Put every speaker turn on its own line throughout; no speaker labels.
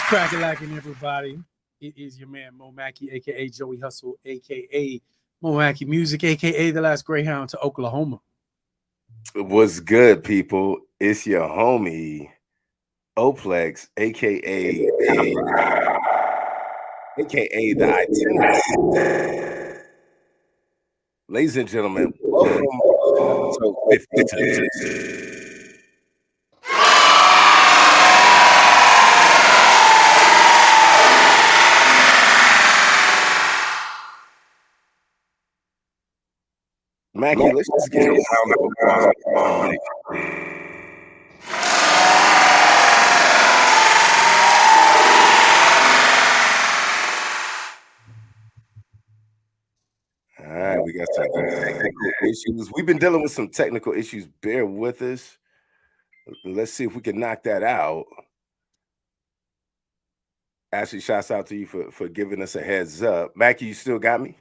Crack-a-lackin', everybody. It is your man MOMAKKI, aka Joey Hustle, aka MOMAKKI Music, aka the last Greyhound to Oklahoma.
What's good, people? It's your homie Moplex, aka the itinerary. Ladies and gentlemen, welcome to episode 52. Mackie, let's just get a round of applause for Mackie. All right, we got some technical issues. We've been dealing with some technical issues. Bear with us. Let's see if we can knock that out. Ashley, shouts out to you for giving us a heads up. Mackie, you still got me?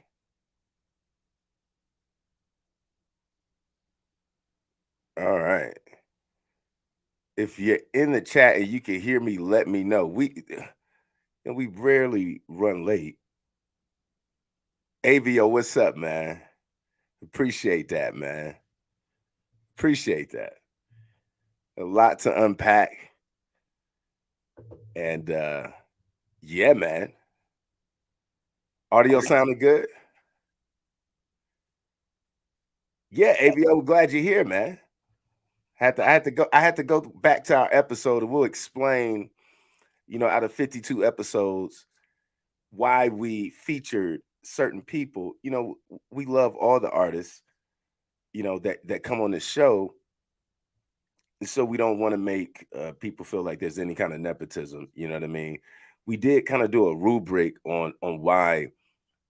All right. If you're in the chat and you can hear me, let me know. We rarely run late. AVO, what's up, man? Appreciate that, man. Appreciate that. A lot to unpack. And yeah, man. Audio sounding good? Yeah, AVO, glad you're here, man. I had to go back to our episode and we'll explain, out of 52 episodes, why we featured certain people. We love all the artists, that come on the show. And so we don't want to make people feel like there's any kind of nepotism. You know what I mean? We did kind of do a rubric on why,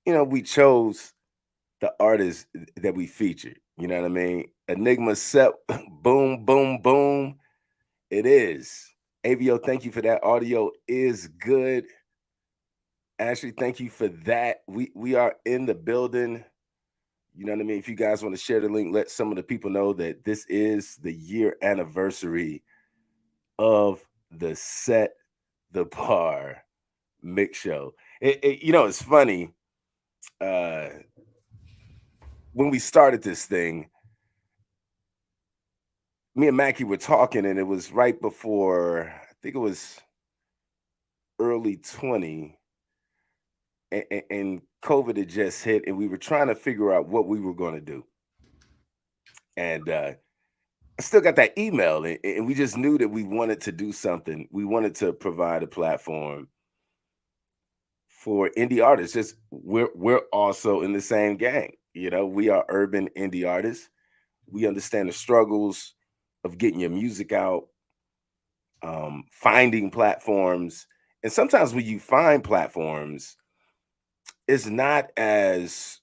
we chose the artists that we featured. You know what I mean? Enigma Set, boom, boom, boom. It is. AVO, thank you for that. Audio is good. Ashley, thank you for that. We are in the building. You know what I mean? If you guys want to share the link, let some of the people know that this is the year anniversary of the Set The Bar Mixshow. It's funny. When we started this thing, me and Mackie were talking, and it was right before, I think it was early 20, and COVID had just hit, and we were trying to figure out what we were going to do. And I still got that email, and we just knew that we wanted to do something. We wanted to provide a platform for indie artists. Just we're also in the same gang. We are urban indie artists. We understand the struggles of getting your music out, finding platforms. And sometimes when you find platforms, it's not as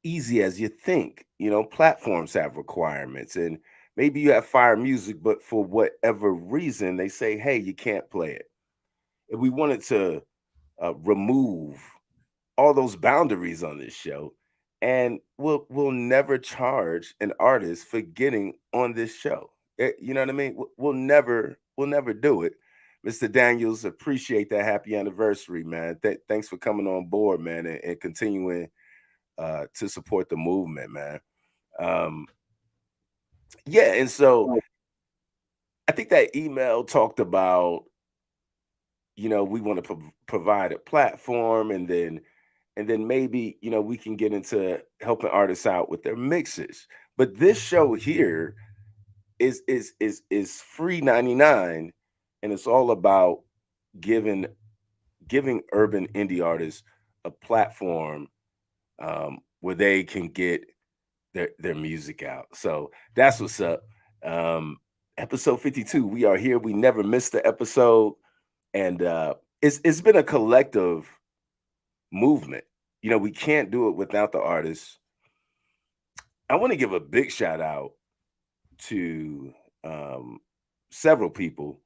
easy as you think. Platforms have requirements, and maybe you have fire music, but for whatever reason, they say, hey, you can't play it. And we wanted to remove all those boundaries on this show. And we'll never charge an artist for getting on this show. You know what I mean? We'll never do it. Mr. Daniels, appreciate that. Happy anniversary, man. Thanks for coming on board, man, and continuing to support the movement, man. Yeah, and so I think that email talked about, we want to provide a platform, and then maybe, we can get into helping artists out with their mixes. But this show here is free 99, and it's all about giving urban indie artists a platform where they can get their music out. So that's what's up. Episode 52. We are here. We never missed the episode, and it's been a collective movement. We can't do it without the artists. I want to give a big shout out to several people,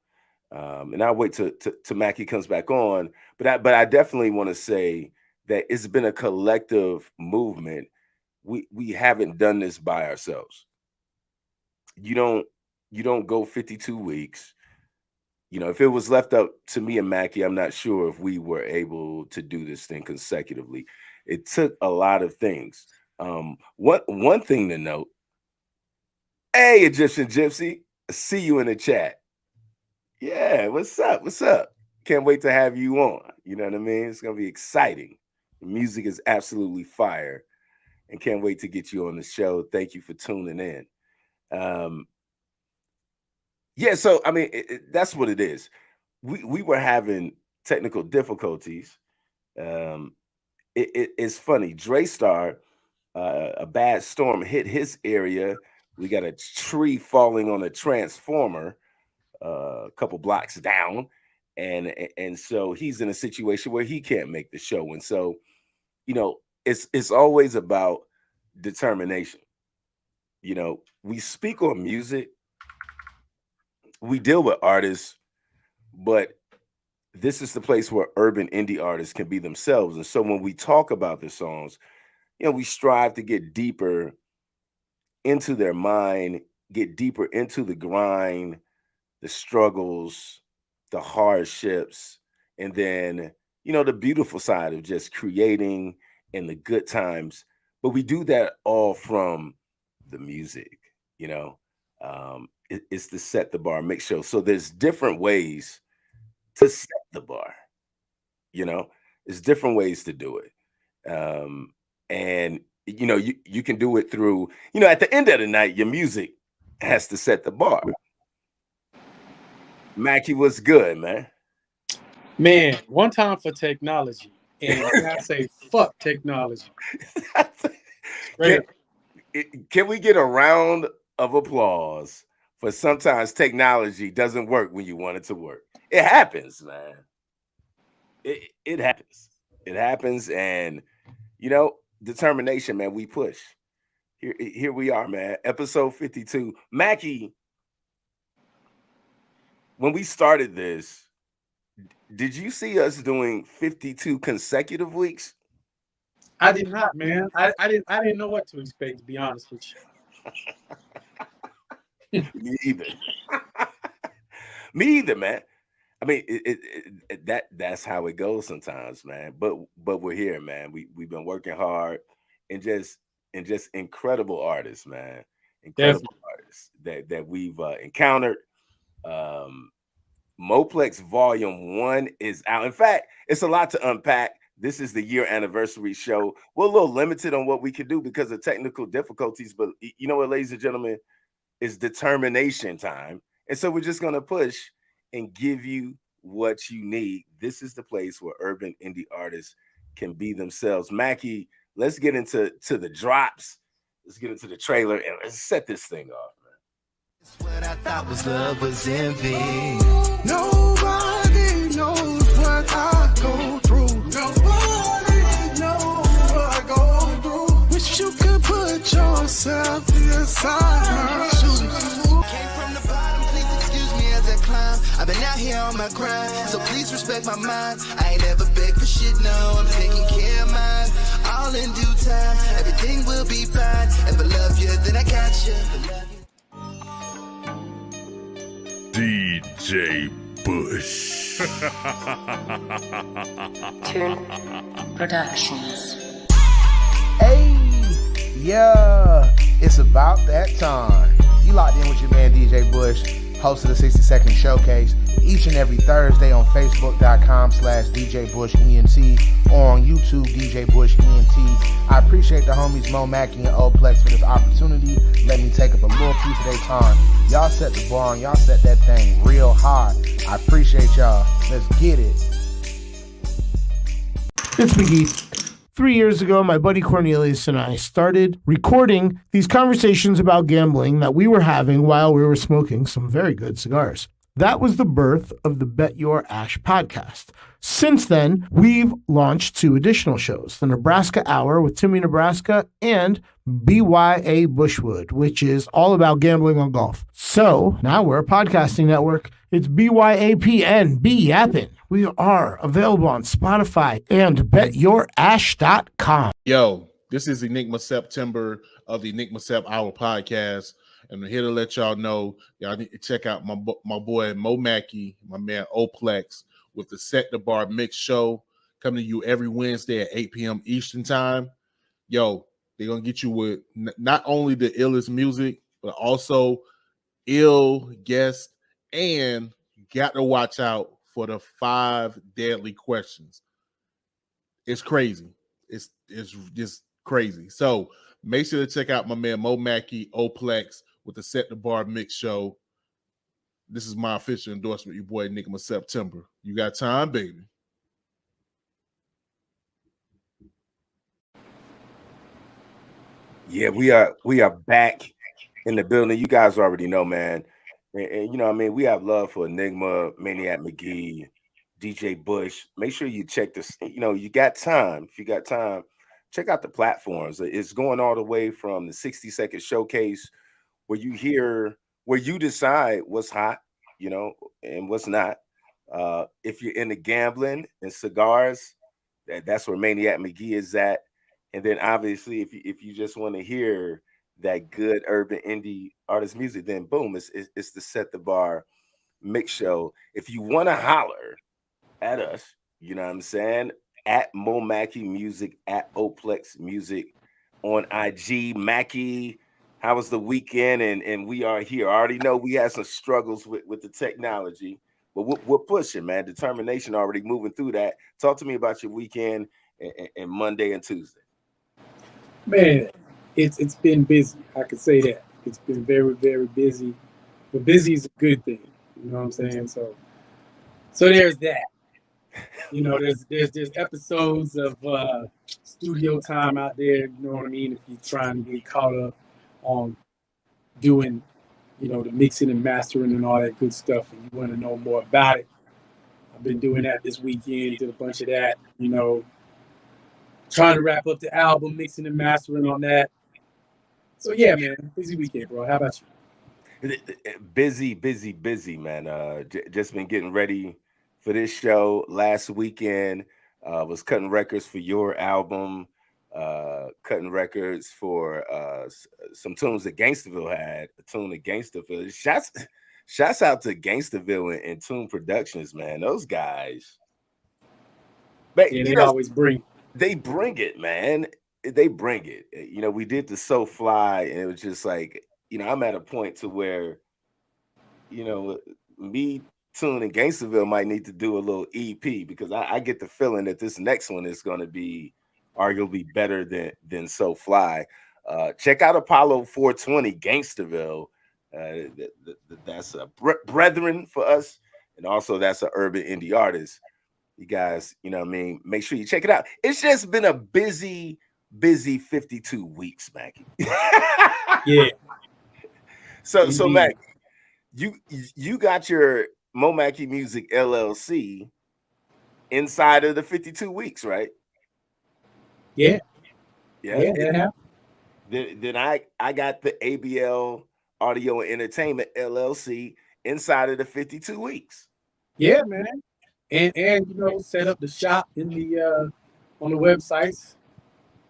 and I'll wait till Mackie comes back on. But I definitely want to say that it's been a collective movement. We haven't done this by ourselves. You don't go 52 weeks. you know, if it was left up to me and Mackie, I'm not sure if we were able to do this thing consecutively. It took a lot of things. One thing to note, hey, Egyptian Gypsy, I see you in the chat. Yeah, what's up? What's up? Can't wait to have you on. You know what I mean? It's going to be exciting. The music is absolutely fire, and can't wait to get you on the show. Thank you for tuning in. Yeah, so I mean, that's what it is. We were having technical difficulties. It's funny. Draystar, a bad storm hit his area. We got a tree falling on a transformer a couple blocks down, and so he's in a situation where he can't make the show. And so, you know, it's always about determination. You know, we speak on music, we deal with artists, but this is the place where urban indie artists can be themselves. And so when we talk about the songs, you know, we strive to get deeper into their mind, get deeper into the grind, the struggles, the hardships, and then, you know, the beautiful side of just creating and the good times. But we do that all from the music, you know. It's the Set the Bar Mix Show. So there's different ways to set the bar, you know. There's different ways to do it. And, you know, you can do it through, you know, at the end of the night, your music has to set the bar. Mackie, what's good, man?
Man, one time for technology. And I say, fuck technology.
Can we get a round of applause for sometimes technology doesn't work when you want it to work? It happens, man. It happens. It happens. And, you know, determination, man, we push. Here we are, man. Episode 52. Mackie, when we started this, did you see us doing 52 consecutive weeks?
I did not, man. I didn't know what to expect, to be honest with
you. Me either. Me either, man. I mean, that's how it goes sometimes, man. But we're here, man. We've been working hard, and just incredible artists, man. Incredible artists that we've encountered. Moplex Volume 1 is out. In fact, it's a lot to unpack. This is the year anniversary show. We're a little limited on what we can do because of technical difficulties, but you know what, ladies and gentlemen, it's determination time. And so we're just going to push and give you what you need. This is the place where urban indie artists can be themselves. Mackie, let's get into the drops. Let's get into the trailer and let's set this thing off, man.
What I thought was love was envy. Nobody knows what I go through. Nobody knows what I go through. Wish you could put yourself inside my shoes. Came from the bottom, please excuse me as I climb. I've been out here on my grind, so please respect my mind. I ain't ever begged for shit, no, I'm taking care of mine. All in due time, everything will be fine. If I love you, then I got you.
DJ Bush.
Turn Productions.
Hey, yeah, it's about that time. You locked in with your man DJ Bush, host of the 60-second showcase, each and every Thursday on Facebook.com/DJ Bush ENT or on YouTube DJ Bush ENT. I appreciate the homies MOMAKKI and Moplex for this opportunity. Let me take up a little piece of their time. Y'all set the bar and y'all set that thing real high. I appreciate y'all. Let's get it.
It's McGee. 3 years ago, my buddy Cornelius and I started recording these conversations about gambling that we were having while we were smoking some very good cigars. That was the birth of the Bet Your Ash podcast. Since then, we've launched 2 additional shows, the Nebraska Hour with Timmy Nebraska and BYA Bushwood, which is all about gambling on golf. So now we're a podcasting network. It's BYAPN, be yappin'. We are available on Spotify and betyourash.com.
Yo, this is Enigma September of the Enigma Sep Hour podcast. And I'm here to let y'all know, y'all need to check out my boy MOMAKKI, my man Moplex, with the Set The Bar Mixshow, coming to you every Wednesday at 8 p.m. Eastern Time. Yo, they're going to get you with not only the illest music, but also ill guests, and you got to watch out for the 5 deadly questions. It's crazy. It's just crazy. So make sure to check out my man MOMAKKI, Oplex, with the Set The Bar Mixshow. This is my official endorsement, your boy Nickama September. You got time, baby.
Yeah, we are back in the building. You guys already know, man. And you know, I mean, we have love for Enigma, Maniac McGee, DJ Bush. Make sure you check this. You know, you got time. If you got time, check out the platforms. It's going all the way from the 60-second showcase, where you decide what's hot, you know, and what's not. If you're into gambling and cigars, that's where Maniac McGee is at. And then obviously, if you just want to hear that good urban indie artist music, then boom, it's the Set The Bar Mixshow. If you want to holler at us, you know what I'm saying, at MOMAKKI Music, at Oplex Music on IG. Mackie, how was the weekend? And we are here. I already know we had some struggles with the technology, but we're pushing, man. Determination already moving through that. Talk to me about your weekend and Monday and Tuesday.
Man, it's been busy. I could say that. It's been very, very busy. But busy is a good thing. You know what I'm saying? So there's that. You know, there's episodes of studio time out there, you know what I mean? If you're trying to get caught up on doing, you know, the mixing and mastering and all that good stuff, and you want to know more about it. I've been doing that this weekend, did a bunch of that, you know, trying to wrap up the album, mixing and mastering on that. So yeah, man, busy weekend, bro. How about you?
Busy, man. Just been getting ready for this show. Last weekend was cutting records for your album, cutting records for some tunes that Gangsterville had. A tune that Gangsterville. Shouts out to Gangsterville and Tune Productions, man. Those guys. But,
yeah, they always bring it.
They bring it, man. They bring it. You know, we did the So Fly, and it was just like, you know, I'm at a point to where, you know, me, Tune, and Gangsterville might need to do a little EP, because I get the feeling that this next one is going to be arguably better than So Fly. Check out Apollo 420, Gangsterville. That's a brethren for us, and also that's an urban indie artist. You guys, you know what I mean? Make sure you check it out. It's just been a busy 52 weeks, Mackie.
Yeah.
So Mackie, you got your MOMAKKI Music LLC inside of the 52 weeks, right?
Yeah.
Yeah.
Yeah.
Then I got the ABL Audio and Entertainment LLC inside of the 52 weeks.
Yeah, man. And you know, set up the shop in the on the websites,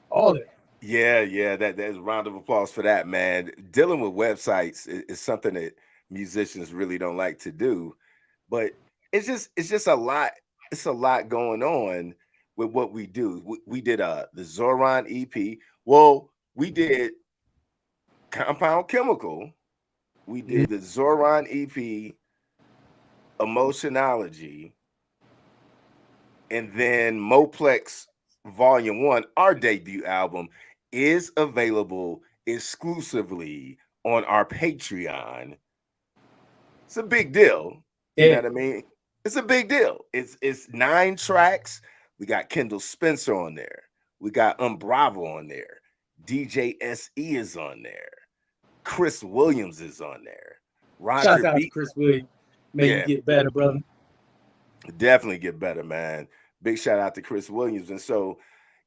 all that.
Yeah, that's a round of applause for that, man. Dealing with websites is something that musicians really don't like to do, but it's just a lot. It's a lot going on with what we do. We did the Zoran EP. Well, we did Compound Chemical. We did the Zoran EP, Emotionology. And then Moplex Volume 1, our debut album, is available exclusively on our Patreon. It's a big deal. You know what I mean? It's a big deal. It's 9 tracks. We got Kendall Spencer on there. We got Umbravo on there. DJ SE is on there. Chris Williams is on there.
Shout out to Chris Williams. May you get better, brother.
Definitely get better, man. Big shout out to Chris Williams. And so,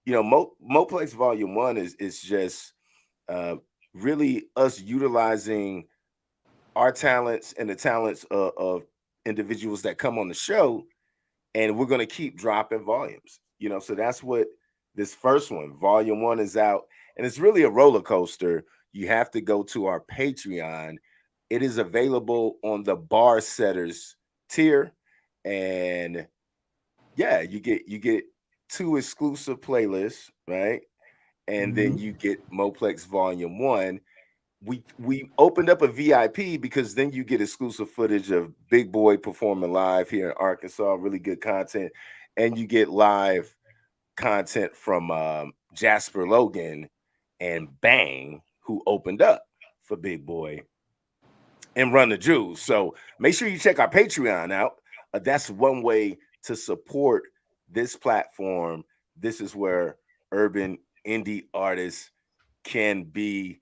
you know, Moplex Volume 1 is just really us utilizing our talents and the talents of individuals that come on the show, and we're going to keep dropping volumes. You know, so that's what this first one, Volume 1, is out, and it's really a roller coaster. you have to go to our Patreon. It is available on the Bar Setters tier, and yeah, you get 2 exclusive playlists, right? And then you get Moplex Volume 1. We opened up a VIP because then you get exclusive footage of Big Boy performing live here in Arkansas, really good content, and you get live content from Jasper Logan and Bang, who opened up for Big Boy and Run the Jewels. So make sure you check our Patreon out. That's one way to support this platform. This is where urban indie artists can be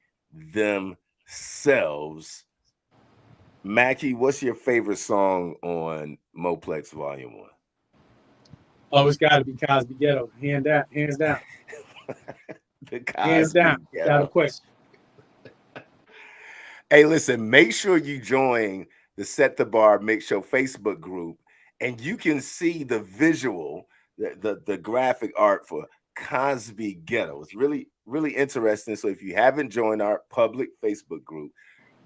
themselves. Makki, what's your favorite song on Moplex Volume 1?
Oh, it's got to be Cosby Ghetto, hands down.
The
Hands
Cosby
down,
Ghetto.
without a question.
Hey, listen, make sure you join the Set the Bar Mixshow Facebook group, and you can see the visual, the graphic art for Cosby Ghetto. It's really, really interesting. So if you haven't joined our public Facebook group,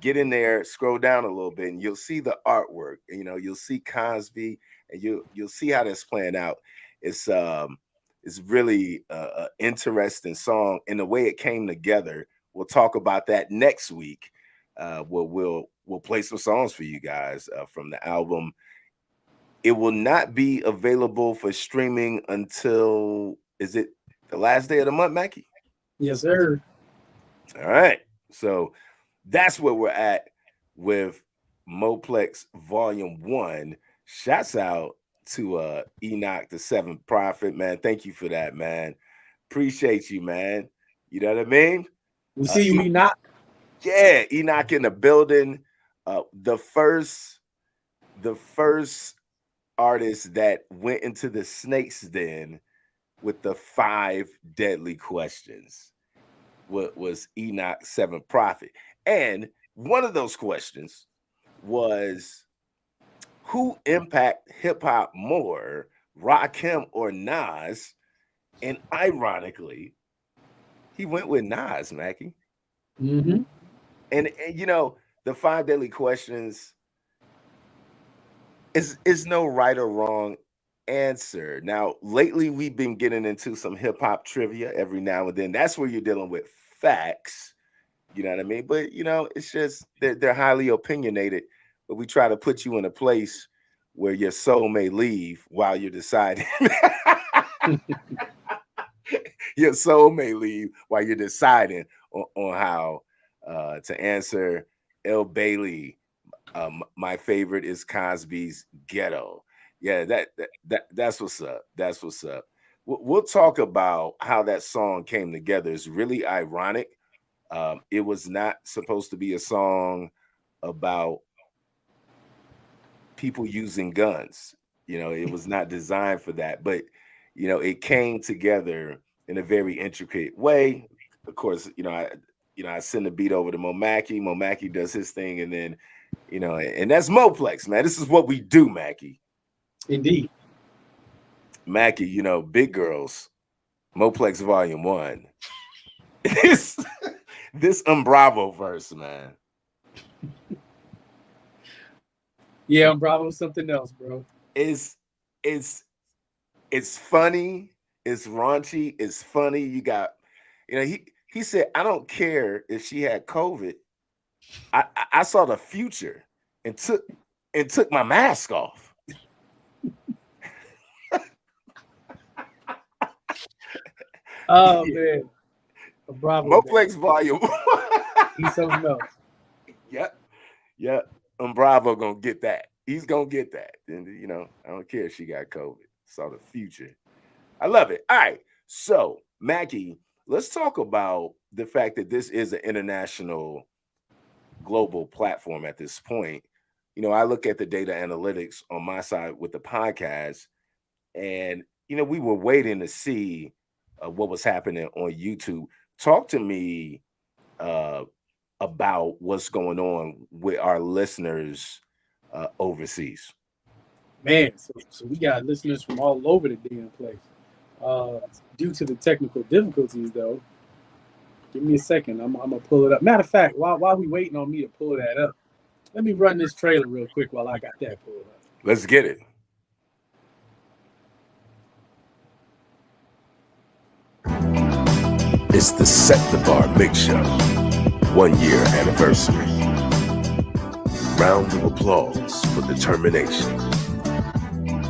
get in there, scroll down a little bit, and you'll see the artwork. You know, you'll see Cosby, and you'll see how that's playing out. It's really an interesting song, and the way it came together. We'll talk about that next week. We'll play some songs for you guys from the album. It will not be available for streaming until, is it the last day of the month, Makki?
Yes, sir.
All right. So that's where we're at with Moplex Volume 1. Shouts out to Enoch the Seventh Prophet, man. Thank you for that, man. Appreciate you, man. You know what I mean?
We see you, Enoch.
Yeah, Enoch in the building. The first artist that went into the snake's den with the 5 deadly questions was Enoch Seventh Prophet. And one of those questions was, who impact hip-hop more, Rakim or Nas? And ironically, he went with Nas, Makki.
Mm-hmm.
And you know, the 5 deadly questions is no right or wrong answer. Now, lately we've been getting into some hip-hop trivia every now and then. That's where you're dealing with facts. You know what I mean? But you know, it's just they're highly opinionated, but we try to put you in a place where your soul may leave while you're deciding. Your soul may leave while you're deciding on how to answer. L. Bailey, my favorite is Cosby's Ghetto. Yeah, that's what's up. That's what's up. We'll talk about how that song came together. It's really ironic. It was not supposed to be a song about people using guns. You know, it was not designed for that, but you know, it came together in a very intricate way. Of course, I send the beat over to MOMAKKI. MOMAKKI does his thing, and then, you know, and that's Moplex, man. This is what we do, Makki.
Indeed.
Makki, you know, Big Girls, Moplex Volume 1. This Bravo verse, man.
Yeah, Bravo's something else, bro.
It's funny, it's raunchy, it's funny. You got, you know, he said, I don't care if she had COVID. I saw the future and took my mask off.
Oh man. Bravo.
Moplex Volume.
He's something else.
Yep. Bravo gonna get that. He's gonna get that. And you know, I don't care if she got COVID. Saw the future. I love it. All right. So, Makki, let's talk about the fact that this is an international, global platform at this point. You know, I look at the data analytics on my side with the podcast, and you know, we were waiting to see what was happening on YouTube. Talk to me about what's going on with our listeners overseas.
Man, so we got listeners from all over the damn place. Due to the technical difficulties, though, Give me a second. I'm gonna pull it up. Matter of fact, while we waiting on me to pull that up, let me run this trailer real quick while I got that pulled up.
Let's get it. It's the Set The Bar Mixshow 1 year anniversary. Round of applause for determination.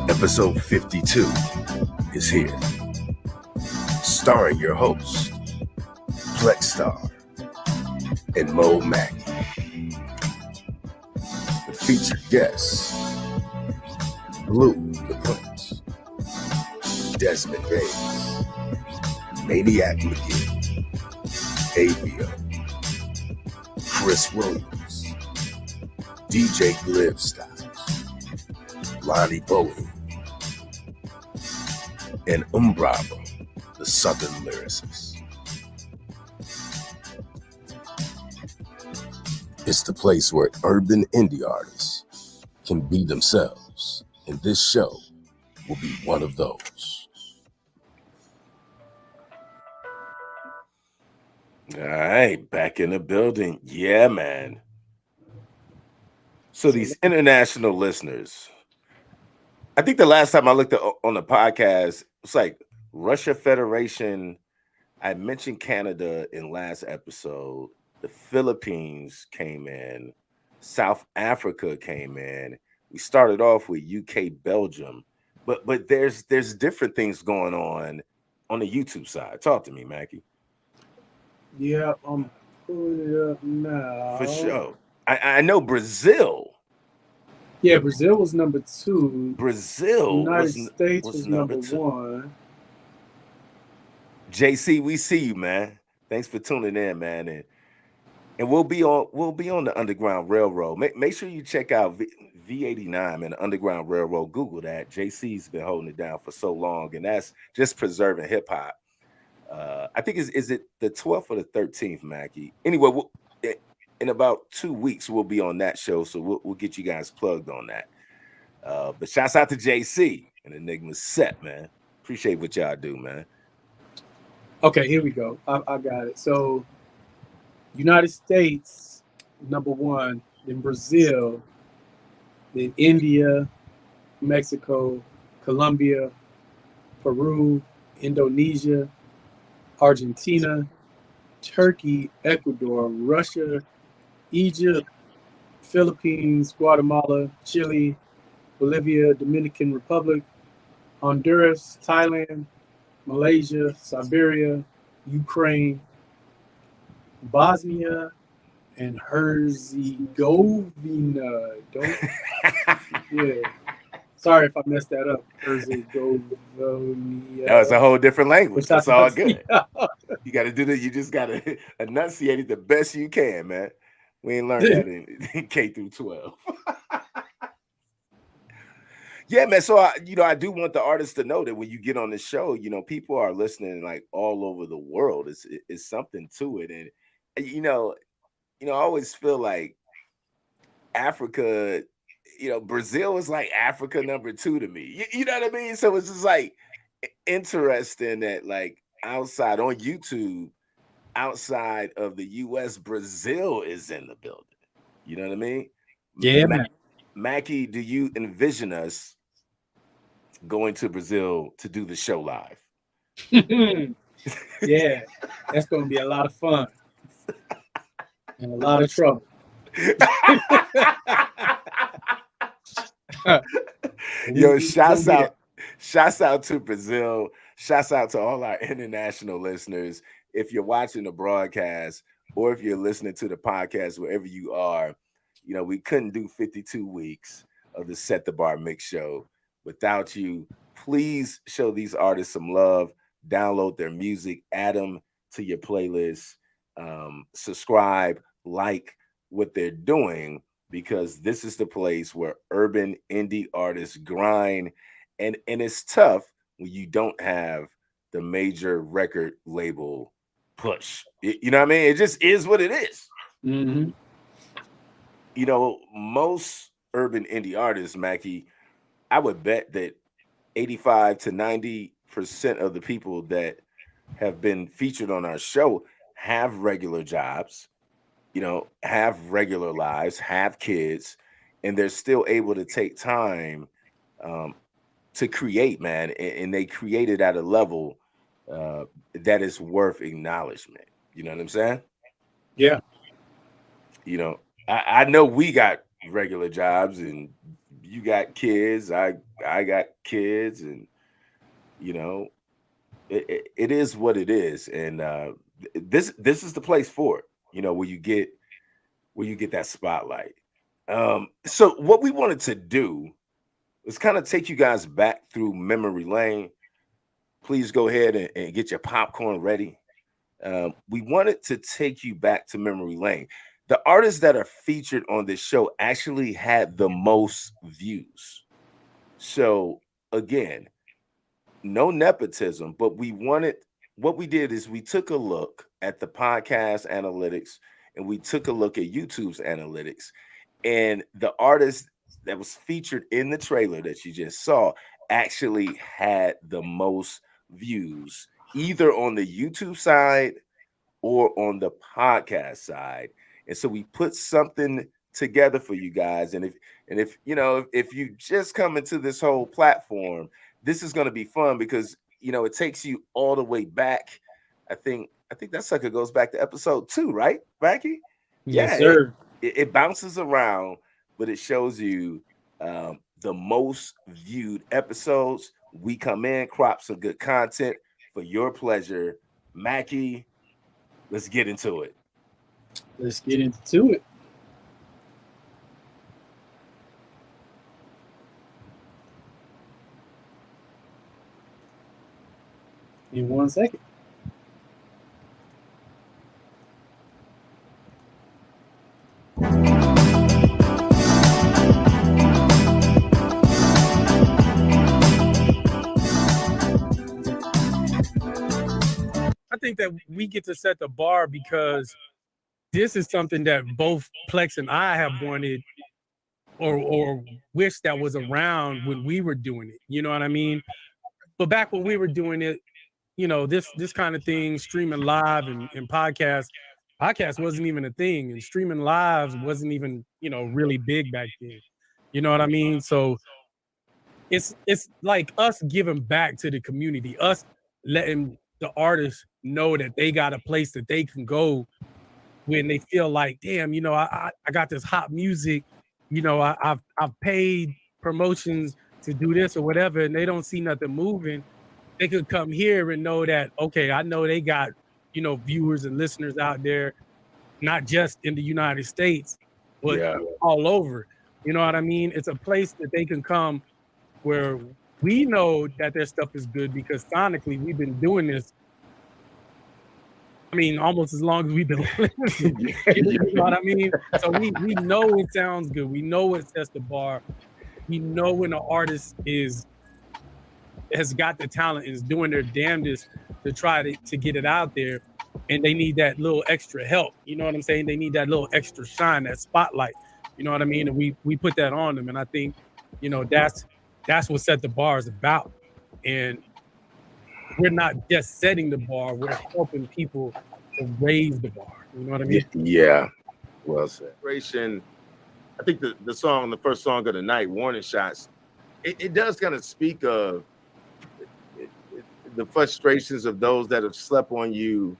Episode 52 is here. Starring your host, Plex Star and MOMAKKI. The featured guests, Blue the Prince, Desmond Davis, Maniac McGee, Avio, Chris Williams, DJ Glib Styles, Lonnie Bowie, and Umbravo, the Southern lyricist. It's the place where urban indie artists can be themselves, and this show will be one of those. All right, back in the building. Yeah, man. So these international listeners, I think the last time I looked on the podcast, it's like Russia Federation. I mentioned Canada in last episode. The Philippines came in. South Africa came in. We started off with UK, Belgium, but there's different things going on the YouTube side. Talk to me, Mackie.
Yeah, I'm pulling it up now.
For sure. I know Brazil.
Yeah, Brazil was number 2.
Brazil
United States was number
2.
1.
JC, we see you, man. Thanks for tuning in, man. And we'll be on the Underground Railroad. Make sure you check out V89 and the Underground Railroad. Google that. JC's been holding it down for so long, and that's just preserving hip hop. I think is it the 12th or the 13th, Mackie? Anyway, in about 2 weeks we'll be on that show, so we'll get you guys plugged on that. But shouts out to JC and Enigma Set, man. Appreciate what y'all do, man.
Okay, here we go. I got it. So United States, number 1, then Brazil, then India, Mexico, Colombia, Peru, Indonesia, Argentina, Turkey, Ecuador, Russia, Egypt, Philippines, Guatemala, Chile, Bolivia, Dominican Republic, Honduras, Thailand, Malaysia, Siberia, Ukraine, Bosnia, and Herzegovina. Yeah. Sorry if I messed that up. Herzegovina.
That was a whole different language. That's all good.
Yeah.
You got to do that. You just got to enunciate it the best you can, man. We ain't learned that in K through 12. Yeah, man. So I do want the artists to know that when you get on the show, people are listening like all over the world. It's something to it, and I always feel like Africa. Brazil is like Africa number 2 to me. You know what I mean? So it's just like interesting that like outside on YouTube, outside of the US, Brazil is in the building. You know what I mean?
Yeah, man.
Mackie, do you envision us going to Brazil to do the show live?
Yeah, that's going to be a lot of fun and a lot of trouble.
Yo, shouts out to Brazil. Shouts out to all our international listeners. If you're watching the broadcast or if you're listening to the podcast, wherever you are, we couldn't do 52 weeks of the Set the Bar Mix Show without you. Please show these artists some love. Download their music, add them to your playlist, subscribe, like what they're doing, because this is the place where urban indie artists grind, and it's tough when you don't have the major record label push. You know what I mean? It just is what it is.
Mm-hmm.
Most urban indie artists, Mackie, I would bet that 85 to 90% of the people that have been featured on our show have regular jobs, have regular lives, have kids, and they're still able to take time to create, man. And they create it at a level that is worth acknowledgement. You know what I'm saying?
Yeah.
I know we got regular jobs and you got kids. I got kids, and it is what it is. And this is the place for it, where you get that spotlight. So what we wanted to do is kind of take you guys back through memory lane. Please go ahead and get your popcorn ready. We wanted to take you back to memory lane. The artists that are featured on this show actually had the most views. So again, no nepotism, but what we did is we took a look at the podcast analytics and we took a look at YouTube's analytics, and the artist that was featured in the trailer that you just saw actually had the most views, either on the YouTube side or on the podcast side. And so we put something together for you guys. And if you just come into this whole platform, this is going to be fun because it takes you all the way back. I think that sucker goes back to episode 2, right, Becky?
Yes, sir.
It bounces around, but it shows you the most viewed episodes. We come in, crop some good content for your pleasure. Makki, let's get into it.
Let's get into it. In 1 second. I think that we get to set the bar because this is something that both Plex and I have wanted or wish that was around when we were doing it. You know what I mean? But back when we were doing it, this kind of thing, streaming live and podcast wasn't even a thing, and streaming lives wasn't even, really big back then. You know what I mean? So it's like us giving back to the community, us letting the artists know that they got a place that they can go when they feel like, damn, I got this hot music, I've paid promotions to do this or whatever, and they don't see nothing moving. They could come here and know that, okay, I know they got, viewers and listeners out there, not just in the United States, but all over. You know what I mean? It's a place that they can come where we know that their stuff is good because sonically we've been doing this. I mean, almost as long as we've been listening. You know what I mean? So we know it sounds good. We know it sets the bar. We know when an artist has got the talent and is doing their damnedest to try to get it out there, and they need that little extra help. You know what I'm saying? They need that little extra shine, that spotlight. You know what I mean? And we put that on them, and I think, that's what Set the Bar is about. And we're not just setting the bar, we're helping people to raise the bar. You know what I mean?
Yeah. Well said. I think the first song of the night, Warning Shots, it does kind of speak of the frustrations of those that have slept on you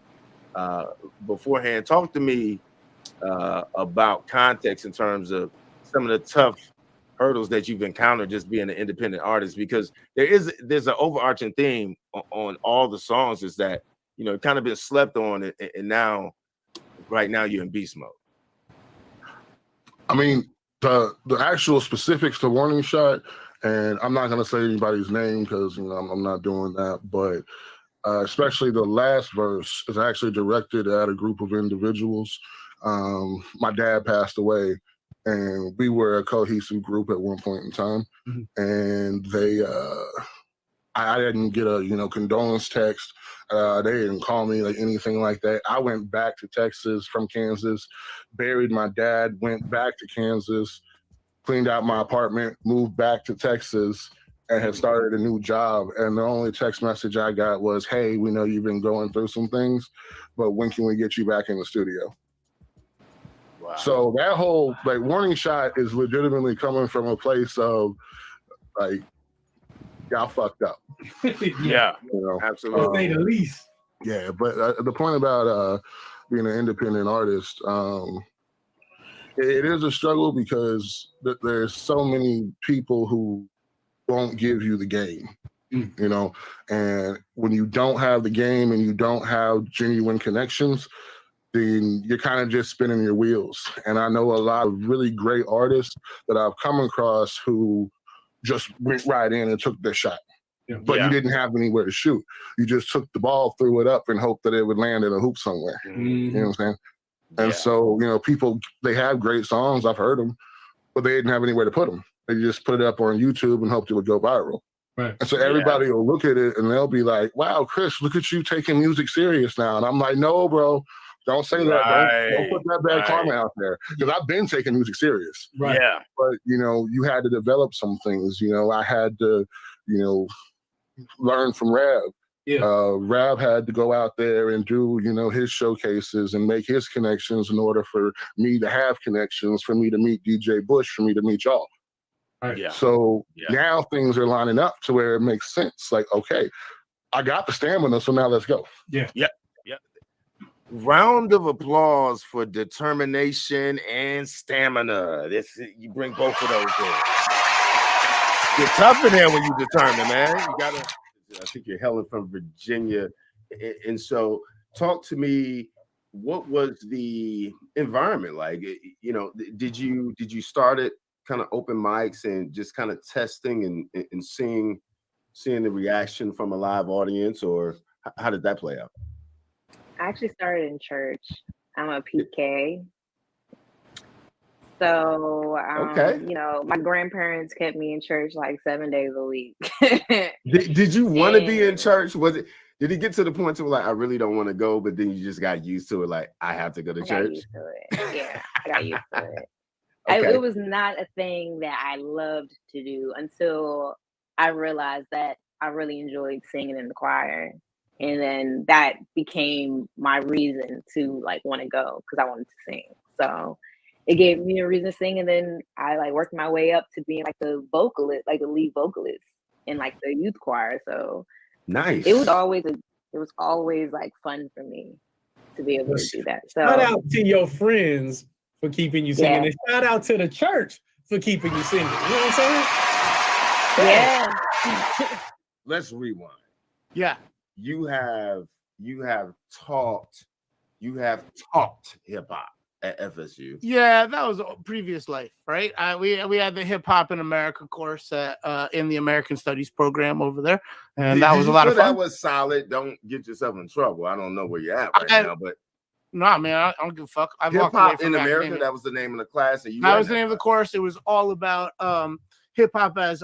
beforehand. Talk to me about context in terms of some of the tough hurdles that you've encountered just being an independent artist, because there's an overarching theme on all the songs is that kind of been slept on, and now right now you're in beast mode.
I mean, the actual specifics to Warning Shot, and I'm not going to say anybody's name because I'm not doing that, but especially the last verse is actually directed at a group of individuals. My dad passed away, and we were a cohesive group at one point in time. Mm-hmm. And I didn't get a condolence text. They didn't call me like anything like that. I went back to Texas from Kansas, buried my dad, went back to Kansas, cleaned out my apartment, moved back to Texas, and had started a new job. And the only text message I got was, "Hey, we know you've been going through some things, but when can we get you back in the studio?" Wow. So that whole like warning shot is legitimately coming from a place of like, y'all fucked up.
Yeah,
you know,
absolutely.
To say the least.
Yeah, but the point about being an independent artist, it is a struggle because there's so many people who won't give you the game, you know, and when you don't have the game and you don't have genuine connections, then you're kind of just spinning your wheels. And I know a lot of really great artists that I've come across who just went right in and took their shot. But you didn't have anywhere to shoot. You just took the ball, threw it up, and hoped that it would land in a hoop somewhere. You know what I'm saying? And so, you know, people, they have great songs. I've heard them, but they didn't have anywhere to put them. They just put it up on YouTube and hoped it would go viral.
Right.
And so everybody will look at it and they'll be like, "Wow, Chris, look at you taking music serious now." And I'm like, "No, bro, don't say that. Don't put that bad karma out there." Because I've been taking music serious.
Right.
Yeah.
But, you know, you had to develop some things. You know, I had to, you know, learn from Rab. Rab had to go out there and do, you know, his showcases and make his connections in order for me to have connections, for me to meet DJ Bush, for me to meet y'all.
Right.
Yeah.
So now things are lining up to where it makes sense. Like, okay, I got the stamina, so now let's go.
Yeah. Round of applause for determination and stamina. You bring both of those in. You're tough in there when you determine, man. You gotta. I think you're Helen from Virginia, and so talk to me. What was the environment like? You know, did you start it kind of open mics and just kind of testing and seeing the reaction from a live audience, or how did that play out?
I actually started in church. I'm a PK. So, you know, my grandparents kept me in church like 7 days a week.
Did you want to be in church? Did it get to the point to like, I really don't want to go, but then you just got used to it? Like, I have to go to church?
I got used to it. Yeah, I got used to it.
Okay.
It was not a thing that I loved to do until I realized that I really enjoyed singing in the choir. And then that became my reason to like want to go because I wanted to sing. So it gave me a reason to sing, and then I like worked my way up to being like the vocalist, like the lead vocalist in like the youth choir. So
nice.
It was always like fun for me to be able to do that. So
shout out to your friends for keeping you singing, and shout out to the church for keeping you singing. You know what I'm saying?
Yeah.
Let's rewind.
Yeah.
You have taught hip hop at FSU.
Yeah, that was a previous life, right? We had the hip hop in America course in the American Studies program over there, and that was a lot of fun.
That was solid. Don't get yourself in trouble. I don't know where you're at now, but
no, man, I don't give a fuck. I've
hip
walked away
hop
from
in America. That was the name of the class.
That was the name of the course. It was all about hip hop as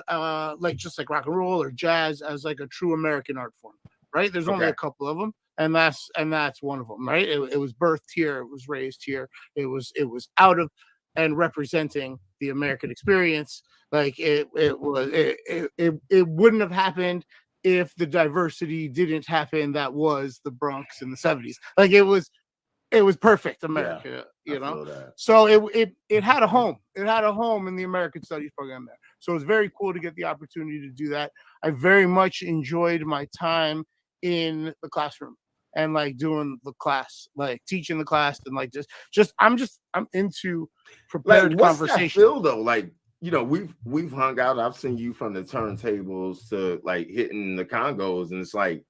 like just like rock and roll or jazz as like a true American art form. Right? There's only a couple of them, and that's one of them, right? It was birthed here, it was raised here, it was out of and representing the American experience. Like it wouldn't have happened if the diversity didn't happen. That was the Bronx in the 70s. Like it was perfect America, you know. So it had a home. It had a home in the American Studies program there. So it was very cool to get the opportunity to do that. I very much enjoyed my time in the classroom and like doing the class, like teaching the class, and like I'm into prepared conversation.
What's that feel though? Like, you know, we've hung out. I've seen you from the turntables to like hitting the congos, and it's like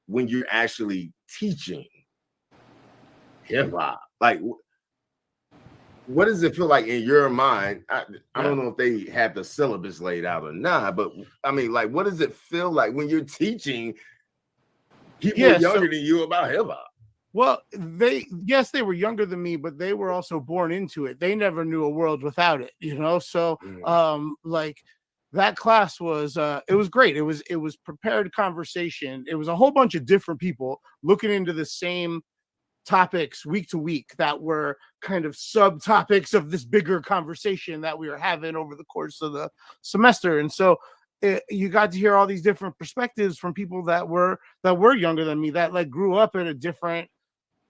when you're actually teaching hip hop, like what does it feel like in your mind? I don't know if they have the syllabus laid out or not, but I mean, like, what does it feel like when you're teaching people younger than you about hip hop?
Well, they were younger than me, but they were also born into it. They never knew a world without it, you know? So like that class was it was great. It was prepared conversation. It was a whole bunch of different people looking into the same topics week to week that were kind of subtopics of this bigger conversation that we were having over the course of the semester. And so you got to hear all these different perspectives from people that were younger than me, that like grew up in a different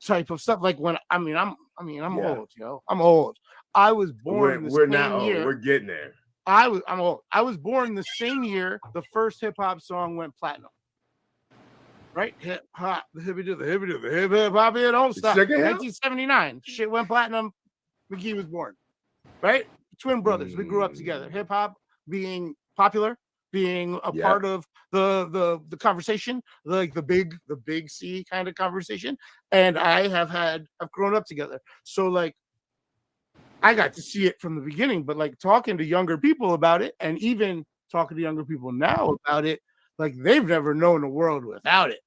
type of stuff. Like when I'm old, yo. I'm old. I was born
We're not old. We're getting there.
I'm old. I was born the same year the first hip hop song went platinum. Right? Hip hop, the hippie do, the hip hop, it don't stop. 1979, shit went platinum. McGee was born. Right? Twin brothers. We grew up together. Hip hop being popular, being a part of the conversation, like the big C kind of conversation. And I've grown up together. So like I got to see it from the beginning, but like talking to younger people about it, and even talking to younger people now about it, like they've never known a world without it.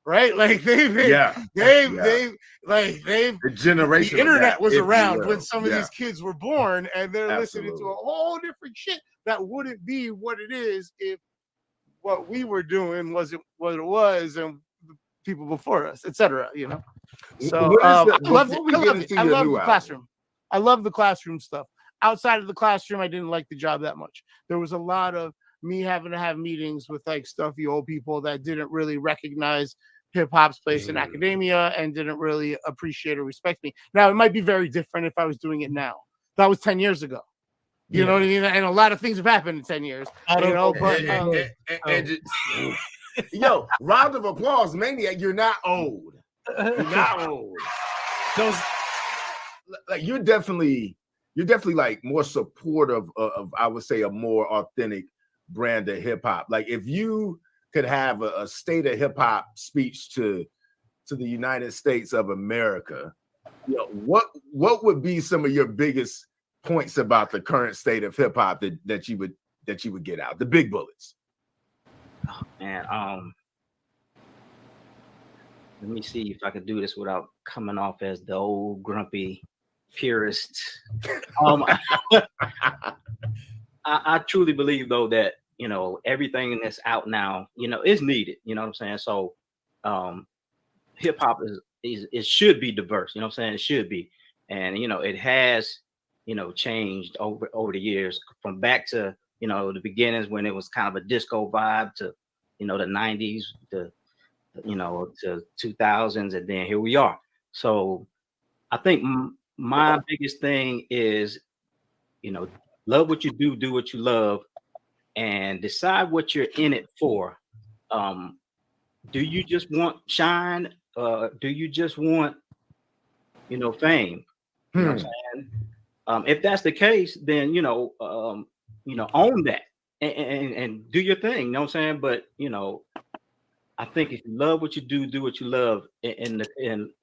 Right? Like they've the generation, the internet was around when some of these kids were born, and they're listening to a whole different shit that wouldn't be what it is if what we were doing wasn't what it was, and the people before us, etc. You know. So I love the classroom. I love the classroom stuff. Outside of the classroom, I didn't like the job that much. There was a lot of me having to have meetings with like stuffy old people that didn't really recognize hip hop's place in academia and didn't really appreciate or respect me. Now, it might be very different if I was doing it now. That was 10 years ago. You know what I mean? And a lot of things have happened in 10 years. You know, but
yo, round of applause, Maniac. You're not old. You're not old. Those, like, you're definitely like more supportive of I would say a more authentic brand of hip hop. Like if you could have a state of hip hop speech to the United States of America, you know, what would be some of your biggest points about the current state of hip hop that you would get out? The big bullets.
Oh, man, let me see if I could do this without coming off as the old grumpy purist. I truly believe though that, you know, everything that's out now, you know, is needed. You know what I'm saying? So hip hop is it should be diverse, you know what I'm saying? It should be. And you know, it has, you know, changed over the years, from back to, you know, the beginnings when it was kind of a disco vibe, to, you know, the 90s, to, you know, to 2000s, and then here we are. So I think my biggest thing is, you know, love what you do what you love, and decide what you're in it for. Do you just want shine? Do you just want, you know, fame? You know what I'm saying? If that's the case, then you know, own that and do your thing. You know what I'm saying? But you know, I think if you love what you do what you love, and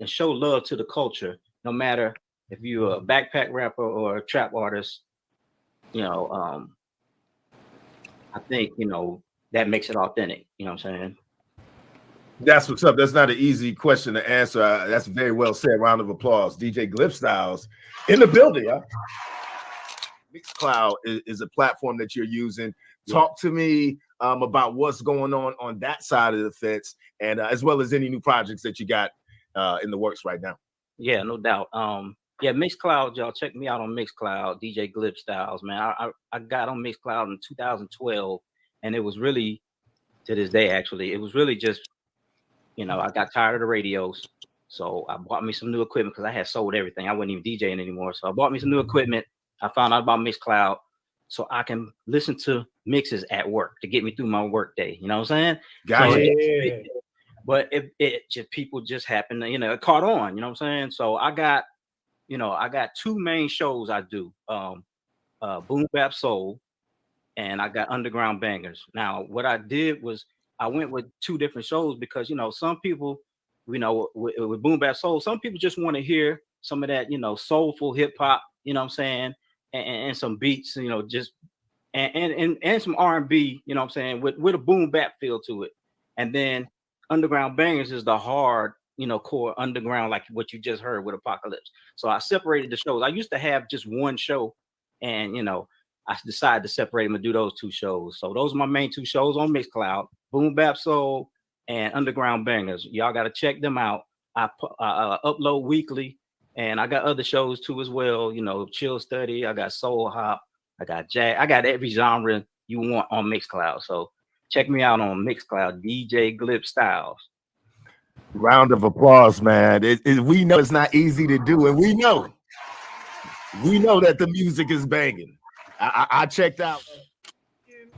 show love to the culture, no matter if you're a backpack rapper or a trap artist, you know, I think, you know, that makes it authentic. You know what I'm saying?
That's what's up. That's not an easy question to answer. That's very well said. Round of applause. DJ Glip Styles in the building. Huh? Mixcloud is a platform that you're using. Talk to me about what's going on that side of the fence, and as well as any new projects that you got in the works right now.
Yeah, no doubt. Yeah, Mixcloud, y'all check me out on Mixcloud, DJ Glip Styles, man. I got on Mixcloud in 2012, and it was really, to this day, actually, it was really just, you know, I got tired of the radios, so I bought me some new equipment because I had sold everything. I wasn't even DJing anymore, so I bought me some new equipment. I found out about Mixcloud, so I can listen to mixes at work to get me through my work day. You know what I'm saying?
Gotcha.
But it just, people just happen to, you know, it caught on. You know what I'm saying? So I got two main shows I do, Boom Bap Soul, and I got Underground Bangers. Now, what I did was I went with two different shows because, you know, some people, you know, with Boom Bap Soul, some people just want to hear some of that, you know, soulful hip hop, you know what I'm saying, and some beats, you know, just and some R&B, you know what I'm saying, with a boom bap feel to it. And then Underground Bangers is the hard, you know, core underground, like what you just heard with Apocalypse. So I separated the shows. I used to have just one show, and you know, I decided to separate them and do those two shows. So those are my main two shows on Mixcloud: Boom Bap Soul and Underground Bangers. Y'all got to check them out. I upload weekly, and I got other shows too as well. You know, Chill Study. I got Soul Hop. I got jazz. I got every genre you want on Mixcloud. So check me out on Mixcloud, DJ Glip Styles.
Round of applause, man. We know it's not easy to do, and we know that the music is banging. I checked out.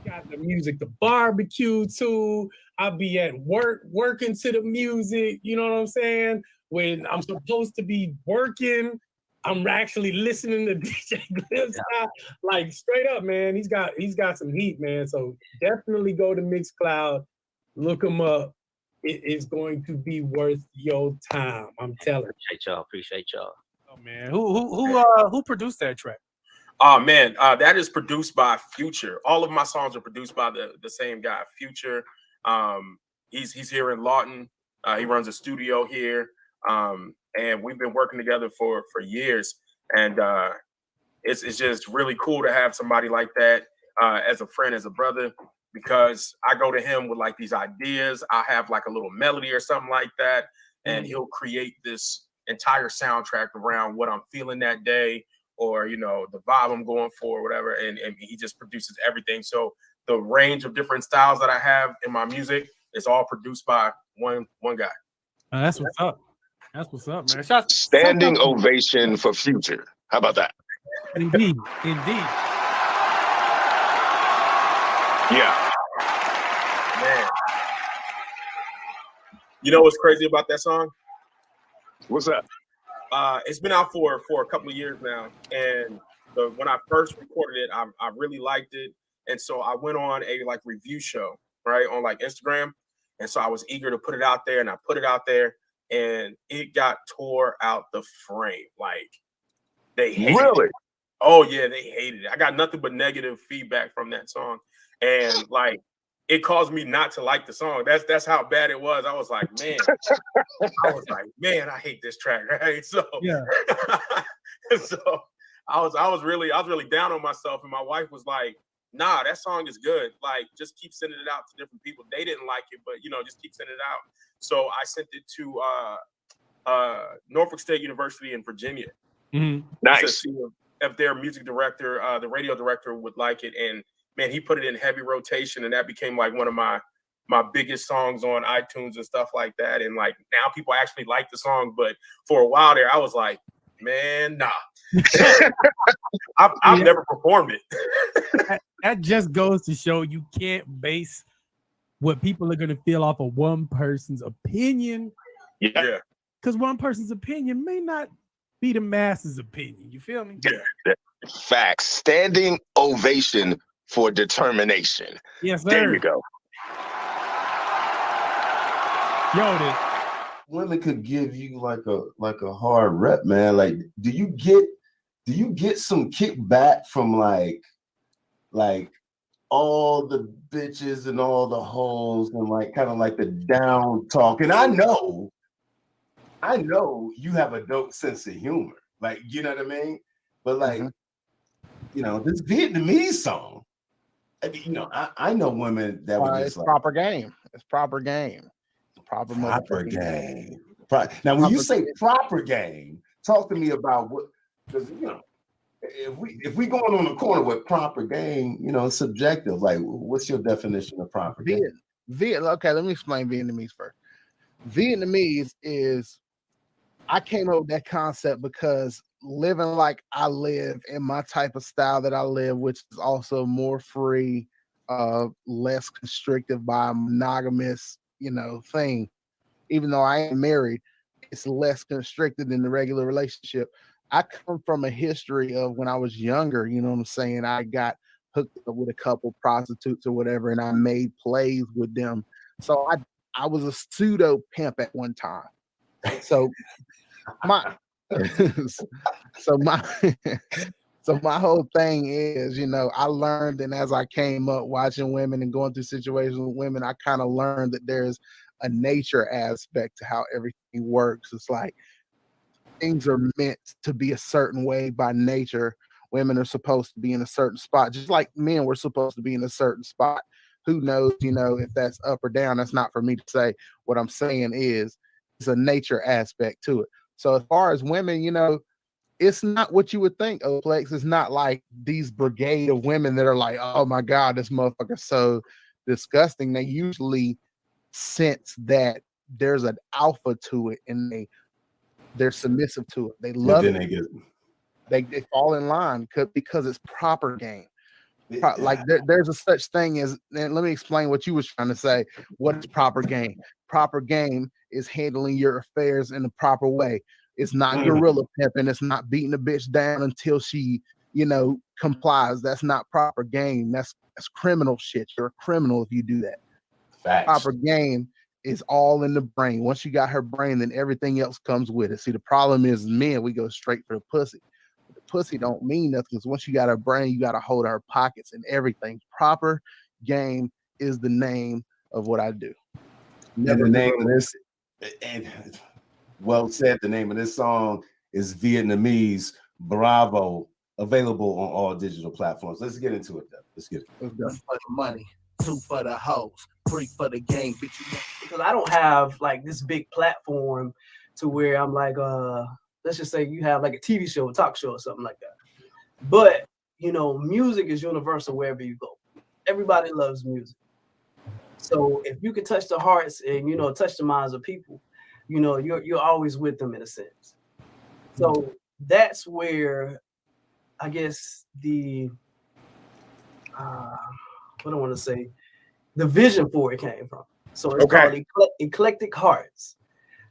Got the music, the barbecue too. I'll be at work working to the music. You know what I'm saying? When I'm supposed to be working, I'm actually listening to DJ Glip Style. Like straight up, man. He's got some heat, man. So definitely go to Mixcloud, look him up. It is going to be worth your time. I'm telling.
Appreciate y'all.
Oh man, who produced that track?
Oh man, that is produced by Future. All of my songs are produced by the same guy, Future. He's here in Lawton. He runs a studio here, and we've been working together for years. And it's just really cool to have somebody like that as a friend, as a brother, because I go to him with like these ideas. I have like a little melody or something like that, and he'll create this entire soundtrack around what I'm feeling that day, or you know, the vibe I'm going for, or whatever. And he just produces everything. So the range of different styles that I have in my music is all produced by one guy.
That's what's up. That's what's up, man.
Standing ovation for Future. How about that?
Indeed.
Yeah.
Man. You know what's crazy about that song?
What's that?
It's been out for a couple of years now, and when I first recorded it, I really liked it, and so I went on a like review show, right, on like Instagram, and so I was eager to put it out there, and I put it out there, and it got tore out the frame. Like they hated it. Oh yeah, they hated it. I got nothing but negative feedback from that song, and like it caused me not to like the song. That's how bad it was. I was like, man, I hate this track, right? So
yeah.
So I was really down on myself, and my wife was like, nah, that song is good. Like, just keep sending it out to different people. They didn't like it, but you know, just keep sending it out. So I sent it to Norfolk State University in Virginia.
Mm-hmm.
Nice.
To see if their music director, the radio director, would like it, and man, he put it in heavy rotation, and that became like one of my biggest songs on iTunes and stuff like that. And like now people actually like the song, but for a while there, I was like, man, nah. I've never performed it.
That just goes to show you can't base what people are going to feel off of one person's opinion.
Yeah.
Because one person's opinion may not be the masses' opinion. You feel me?
Yeah. Facts. Standing ovation for determination.
Yes, sir.
There you go.
Yo,
women could give you like a hard rep, man. Like, do you get some kickback from like all the bitches and all the hoes and like kind of like the down talk? And I know you have a dope sense of humor, like, you know what I mean? But like, you know, this Vietnamese song, you know, I know women that would just
it's
like
proper game. It's proper game. Proper
game. Now, when you say proper game, talk to me about what, because you know, if we going on the corner with proper game, you know, it's subjective. Like, what's your definition of proper game?
Okay, let me explain Vietnamese first. Vietnamese is, I came up with that concept because living like I live in my type of style that I live, which is also more free, less constricted by a monogamous, you know, thing. Even though I am married, it's less constricted than the regular relationship. I come from a history of when I was younger, you know what I'm saying? I got hooked up with a couple prostitutes or whatever, and I made plays with them. So I was a pseudo pimp at one time. So my whole thing is, you know, I learned, and as I came up watching women and going through situations with women, I kind of learned that there's a nature aspect to how everything works. It's like things are meant to be a certain way by nature. Women are supposed to be in a certain spot, just like men were supposed to be in a certain spot. Who knows, you know, if that's up or down? That's not for me to say. What I'm saying is, it's a nature aspect to it. So as far as women, you know, it's not what you would think. Oplex. It's not like these brigade of women that are like, oh my God, this motherfucker's so disgusting. They usually sense that there's an alpha to it, and they're submissive to it. They love
then
it. They fall in line because it's proper game. Like there's a such thing as, and let me explain what you was trying to say. What is proper game? Proper game is handling your affairs in the proper way. It's not gorilla pimping. It's not beating a bitch down until she, complies. That's not proper game. That's criminal shit. You're a criminal if you do that.
Facts.
Proper game is all in the brain. Once you got her brain, then everything else comes with it. See, the problem is men, we go straight for the pussy. The pussy don't mean nothing, because once you got her brain, you got to hold her pockets and everything. Proper game is the name of what I do.
And the name of this, and well said, the name of this song is Vietnamese Bravo, available on all digital platforms. Let's get into it, though. Let's get it.
One for the money, two for the hoes, three for the game. Because I don't have like this big platform to where I'm like, let's just say you have like a TV show, a talk show or something like that. But, music is universal wherever you go. Everybody loves music. So if you can touch the hearts and, touch the minds of people, you're always with them in a sense. So that's where I guess the what I want to say, the vision for it came from. So it's called Eclectic Hearts.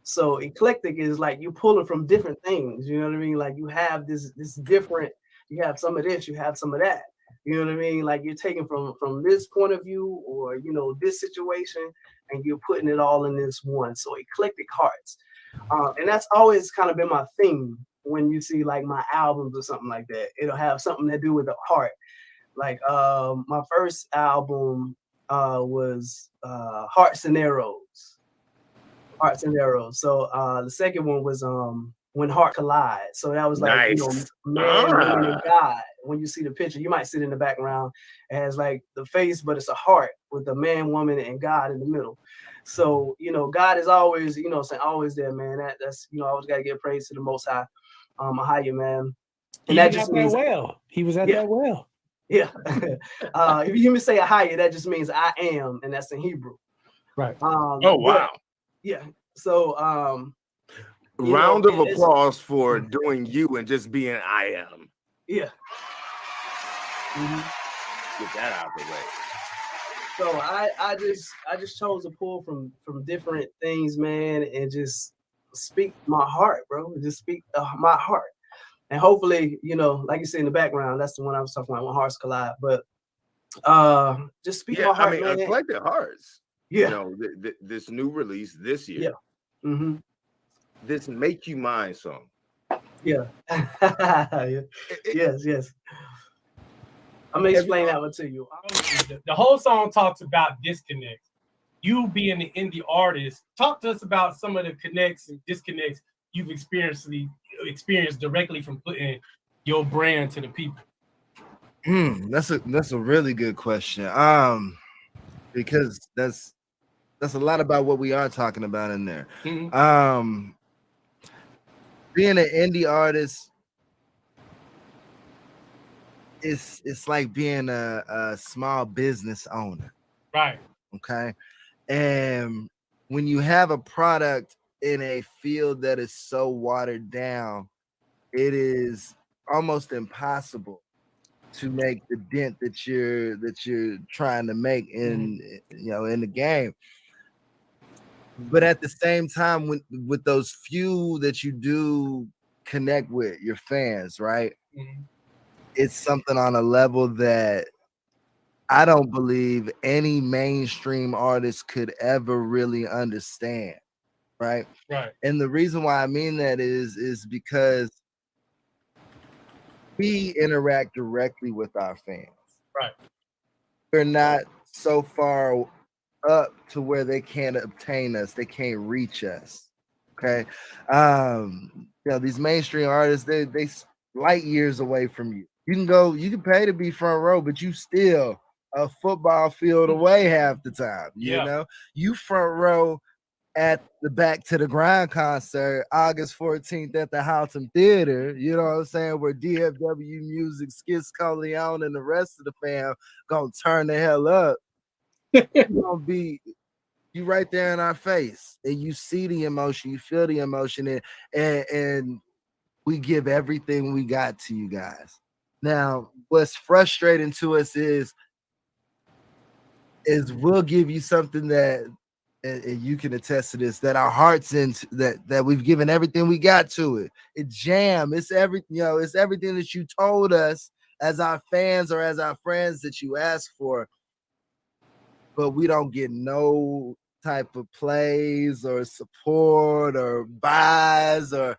So eclectic is like you pulling from different things. You know what I mean? Like you have this different. You have some of this. You have some of that. You know what I mean? Like you're taking from this point of view, or this situation, and you're putting it all in this one. So Eclectic Hearts, and that's always kind of been my theme. When you see like my albums or something like that, it'll have something to do with the heart. Like my first album was Hearts and Arrows. Hearts and Arrows. So the second one was When Heart Collide. So that was like man, woman, and God. When you see the picture, you might see it in the background. It has like the face, but it's a heart with the man, woman, and God in the middle. So God is always saying always there, man. That's always gotta give praise to the Most High, a higher man. And that just means
he was at that well.
Yeah. If you hear me say a higher, that just means I am, and that's in Hebrew.
Right.
Oh wow.
Yeah. So
round of applause for doing you and just being I am.
Yeah.
Get that out of the way.
So I just chose to pull from different things, man, and just speak my heart, bro. Just speak my heart. And hopefully, like you see in the background, that's the one I was talking about, When Hearts Collide. But just speak my heart, man.
Eclectic Hearts.
Yeah.
This new release this year.
Yeah. Mm-hmm.
This Make You Mine song.
Yeah. Yes. I'm gonna explain that one to you.
The whole song talks about disconnects. You being the indie artist, talk to us about some of the connects and disconnects you've experienced directly from putting your brand to the people.
That's a really good question. Because that's a lot about what we are talking about in there.
Mm-hmm.
Being an indie artist, it's like being a small business owner.
Right.
Okay. And when you have a product in a field that is so watered down, it is almost impossible to make the dent that you're trying to make in in the game. But at the same time, with those few that you do connect with, your fans, right?
Mm-hmm.
It's something on a level that I don't believe any mainstream artist could ever really understand, right?
Right.
And the reason why I mean that is because we interact directly with our fans.
Right.
We're not so far up to where they can't obtain us, they can't reach us. Okay. These mainstream artists, they light years away from you. You can pay to be front row, but you still a football field away half the time. You front row at the Back to the Grind concert, August 14th at the Houghton Theater, you know what I'm saying, where DFW Music, Skis Coleon, and the rest of the fam gonna turn the hell up. You gonna be you right there in our face, and you see the emotion, you feel the emotion, and we give everything we got to you guys. Now, what's frustrating to us is we'll give you something that, and you can attest to this, that our hearts into, that we've given everything we got to it. It jam. It's everything, you know, it's everything that you told us as our fans or as our friends that you asked for. But we don't get no type of plays or support or buys or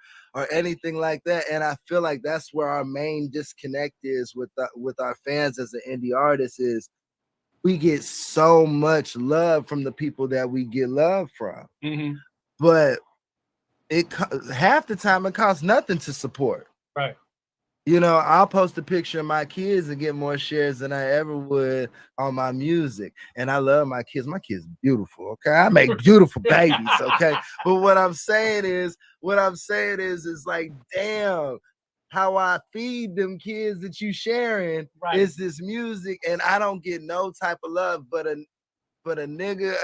anything like that. And I feel like that's where our main disconnect is with our fans as an indie artist is we get so much love from the people that we get love from. But half the time it costs nothing to support.
Right.
You know, I'll post a picture of my kids and get more shares than I ever would on my music. And I love my kids. My kids are beautiful, okay? I make beautiful babies, okay? But what I'm saying is like, damn, how I feed them kids that you sharing is this music, and I don't get no type of love but a nigga,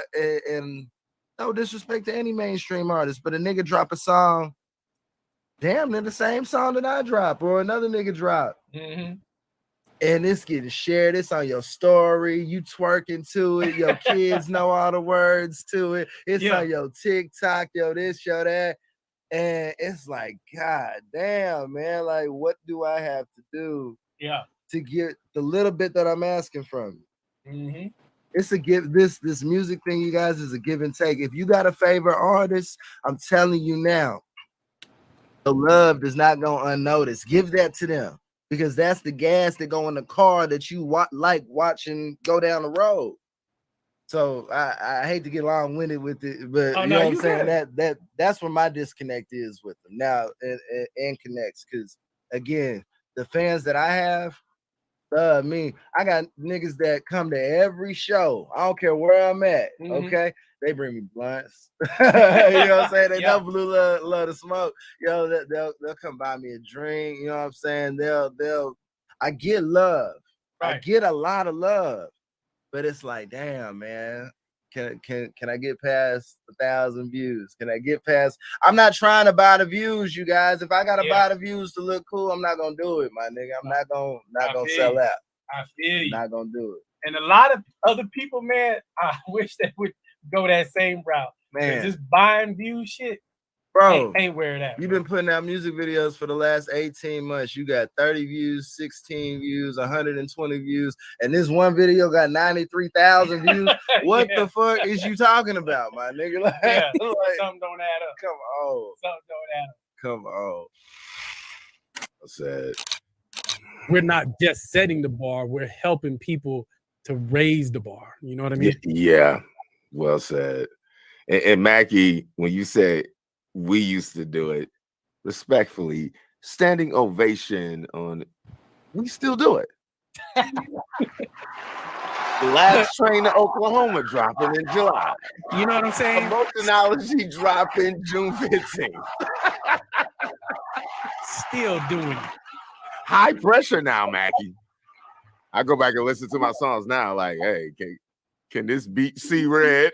and no disrespect to any mainstream artist, but a nigga drop a song, damn near the same song that I drop or another nigga drop. And it's getting shared. It's on your story. You twerking to it. Your kids know all the words to it. It's on your TikTok, yo this, yo that. And it's like, God damn, man. Like, what do I have to do to get the little bit that I'm asking from you? It's a give. This music thing, you guys, is a give and take. If you got a favorite artist, I'm telling you now, the love does not go unnoticed. Give that to them, because that's the gas that go in the car that you like watching go down the road. So I hate to get long-winded with it, but you know what I'm saying? That's where my disconnect is with them now, and connects, because again, the fans that I have love me. I got niggas that come to every show. I don't care where I'm at. Okay. They bring me blunts. You know what I'm saying? They know Blue love to smoke. Yo, they'll come buy me a drink. You know what I'm saying? I get love. I get a lot of love. But it's like, damn, man. Can I get past 1,000 views? Can I get past? I'm not trying to buy the views, you guys. If I gotta buy the views to look cool, I'm not gonna do it, my nigga. I'm not gonna sell out.
I feel you.
Not gonna do it.
And a lot of other people, man, I wish they would go that same route.
Man,
this buying view shit,
bro,
ain't where that.
You've been putting out music videos for the last 18 months. You got 30 views, 16 views, 120 views, and this one video got 93,000 views. What the fuck is you talking about, my nigga? Like,
something don't add up.
Come on.
Something don't add up.
Come on.
I said,
we're not just setting the bar, we're helping people to raise the bar. You know what I mean?
Yeah, well said. And Mackie, when you said we used to do it, respectfully, standing ovation on, we still do it. The last train to Oklahoma dropping in July.
You know what I'm saying?
Emotionology dropping June 15th.
Still doing it.
High pressure now, Mackie. I go back and listen to my songs now, like, hey, can this beat see red?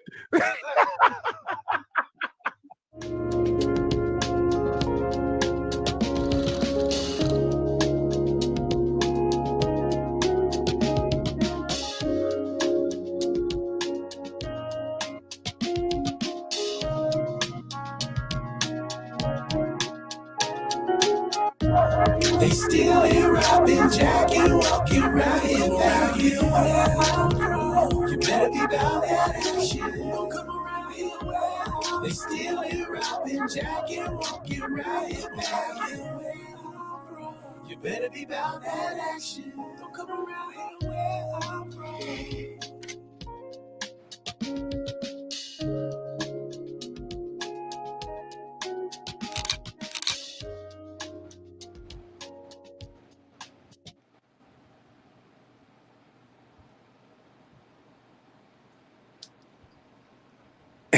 They still here rapping, jacking, walking right here, back here where I'm from. You better be about that action. Don't come around here where I'm from. They still here rapping, jacking, walking right here, back here where I'm from. You better be about that action. Don't come around here where I'm from.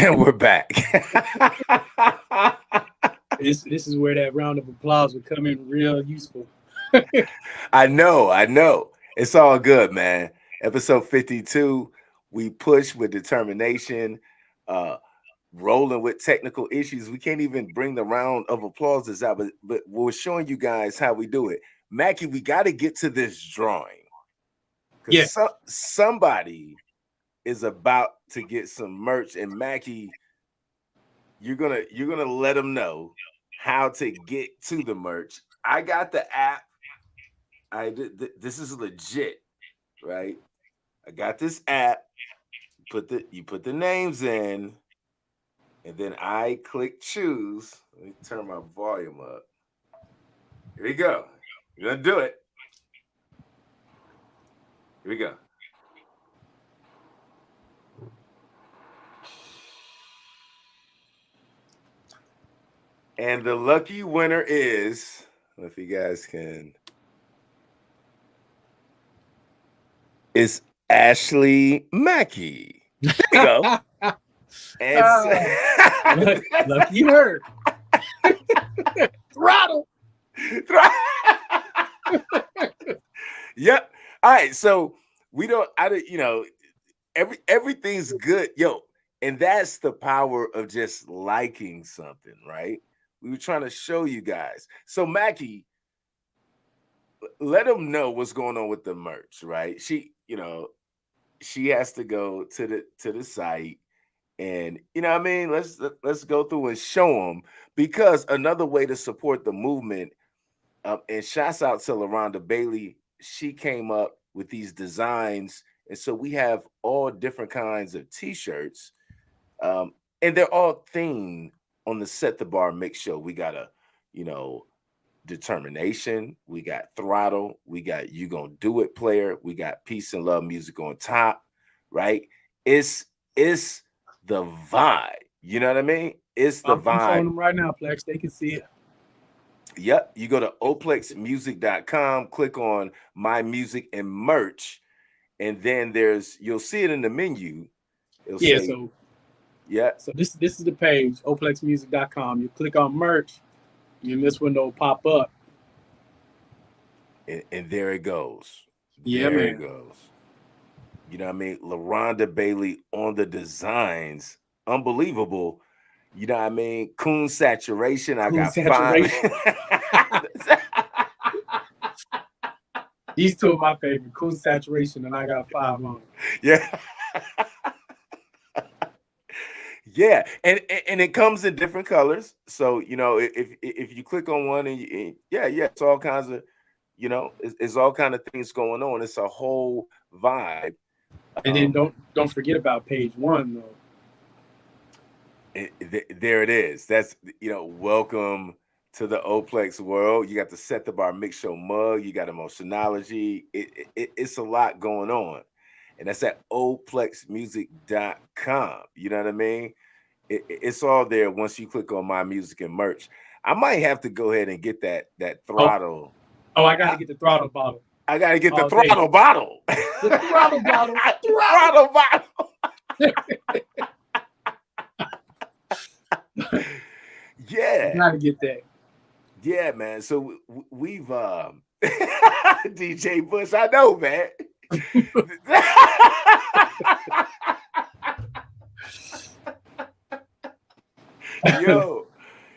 And we're back.
This is where that round of applause would come in real useful.
I know. It's all good, man. Episode 52. We push with determination, rolling with technical issues. We can't even bring the round of applauses out, but we're showing you guys how we do it. Mackie, we got to get to this drawing. Because somebody is about to get some merch, and Mackie, you're gonna let them know how to get to the merch. I got the app. This is legit, right? I got this app. You put the names in, and then I click choose. Let me turn my volume up. Here we go. You're gonna do it. Here we go. And the lucky winner is, I don't know if you guys can, is ASLEY MAKKI. There you go. And
lucky her. Throttle.
Yep. All right. So everything's good. Yo, and that's the power of just liking something, right? We were trying to show you guys. So Mackie, let them know what's going on with the merch, right? She has to go to the site, and what I mean, let's go through and show them, because another way to support the movement. And shouts out to LaRonda Bailey. She came up with these designs, and so we have all different kinds of t-shirts, and they're all themed on the Set the Bar Mix show. We got determination, we got throttle, we got you gonna do it player, we got peace and love music on top, right? It's the vibe, you know what I mean? It's the vibe.
I'm showing them right now, Plex. They can see it.
Yep, you go to oplexmusic.com, click on my music and merch, and then you'll see it in the menu. So
this is the page, oplexmusic.com. You click on merch, and this window will pop up.
And there it goes.
Yeah,
there
man.
It goes. You know what I mean? LaRonda Bailey on the designs. Unbelievable. You know what I mean? Coon saturation. I got
saturation.
5.
These two are my favorite. Coon saturation, and I got 5 on.
Yeah. Yeah, and it comes in different colors. So if you click on one, and it's all kinds of, it's all kind of things going on. It's a whole vibe.
And then don't forget about page 1 though.
There it is. That's welcome to the Oplex world. You got the Set the Bar Mix Show mug. You got emotionology. It's a lot going on, and that's at oplexmusic.com. You know what I mean? It's all there once you click on my music and merch. I might have to go ahead and get that throttle.
Oh, I gotta get the throttle bottle.
I gotta get the throttle bottle.
The throttle bottle.
Throttle bottle. Yeah,
gotta get that.
Yeah, man. So we've DJ Bush. I know, man.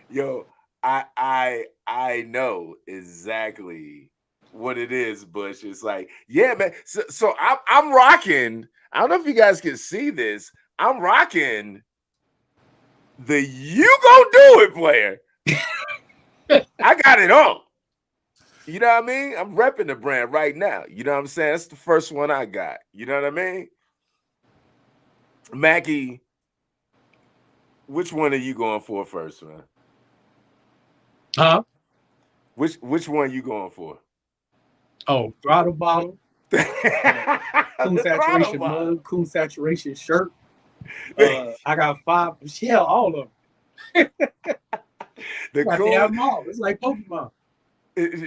Yo, I know exactly what it is, Bush. It's like, yeah, man. So I'm rocking. I don't know if you guys can see this. I'm rocking the You Gon' Do It player. I got it on. You know what I mean? I'm repping the brand right now. You know what I'm saying? That's the first one I got. You know what I mean? Mackie, which one are you going for first, man?
Huh?
Which one you going for?
Oh, throttle bottle. Coon saturation mug, coon saturation shirt. I got 5. Hell, all of them. It's like Pokemon.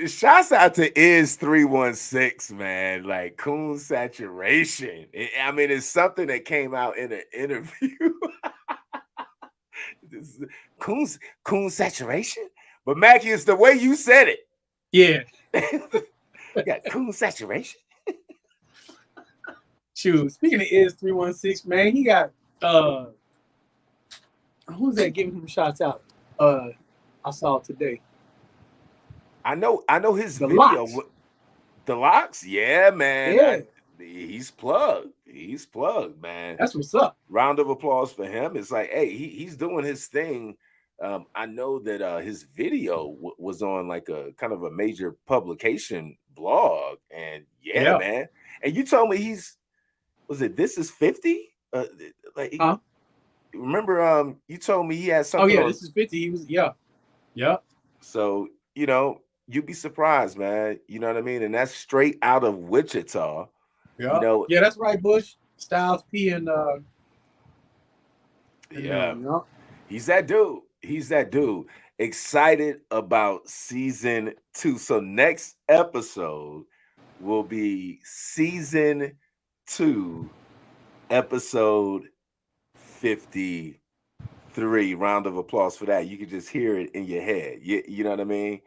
Shouts out to Is316, man. Like coon saturation. I mean, it's something that came out in an interview. Coon saturation. But Mackie, it's the way you said it.
Yeah.
You got coon saturation.
Shoot. Speaking of Is316, man, he got who's that giving him shots out? I saw it today.
I know his
The
video.
Locks.
The Locks, yeah, man.
Yeah.
He's plugged. He's plugged, man.
That's what's up.
Round of applause for him. It's like, hey, he's doing his thing. I know that his video was on like a kind of a major publication blog, and yeah, man. And you told me this is 50? Remember, you told me he had something.
Oh yeah, this is 50. He was yeah.
So you'd be surprised, man. You know what I mean? And that's straight out of Wichita.
Yeah.
You know,
yeah, that's right, Bush. Styles P and
yeah. He's that dude. He's that dude. Excited about season 2. So next episode will be season 2, episode 53. Round of applause for that. You can just hear it in your head. You know what I mean?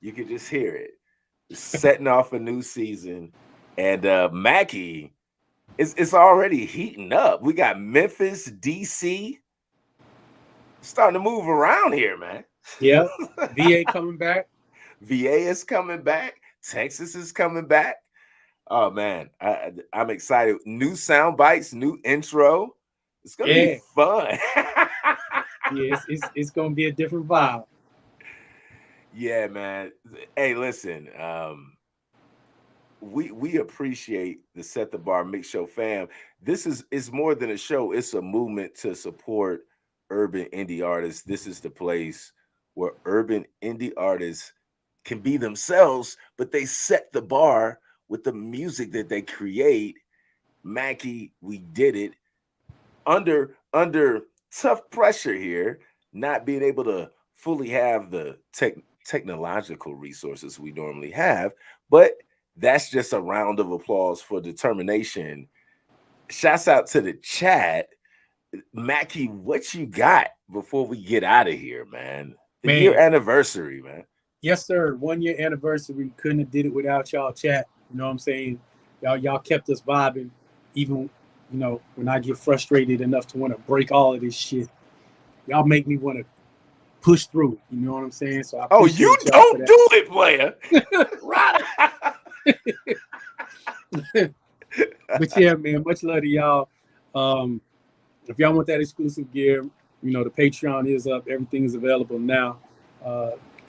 You can just hear it. Setting off a new season. And Mackie, it's already heating up. We got Memphis, DC. Starting to move around here, man.
Yeah. VA coming back.
VA is coming back. Texas is coming back. Oh, man. I'm excited. New sound bites, new intro. It's going to be fun.
Yeah, it's going to be a different vibe.
Yeah, man. Hey, listen. We appreciate the Set the Bar Mix Show fam. This is more than a show. It's a movement to support urban indie artists. This is the place where urban indie artists can be themselves, but they set the bar with the music that they create. Mackie, we did it under tough pressure here, not being able to fully have the technological resources we normally have, but that's just a round of applause for determination. Shouts out to the chat. Mackie, what you got before we get out of here, man? The year anniversary, man.
Yes, sir. 1 year anniversary. Couldn't have did it without y'all chat. You know what I'm saying? Y'all kept us vibing, even when I get frustrated enough to want to break all of this shit. Y'all make me want to push through. You know what I'm saying? So
you don't do it, player.
Right. But yeah, man, much love to y'all. If y'all want that exclusive gear, the Patreon is up. Everything is available now.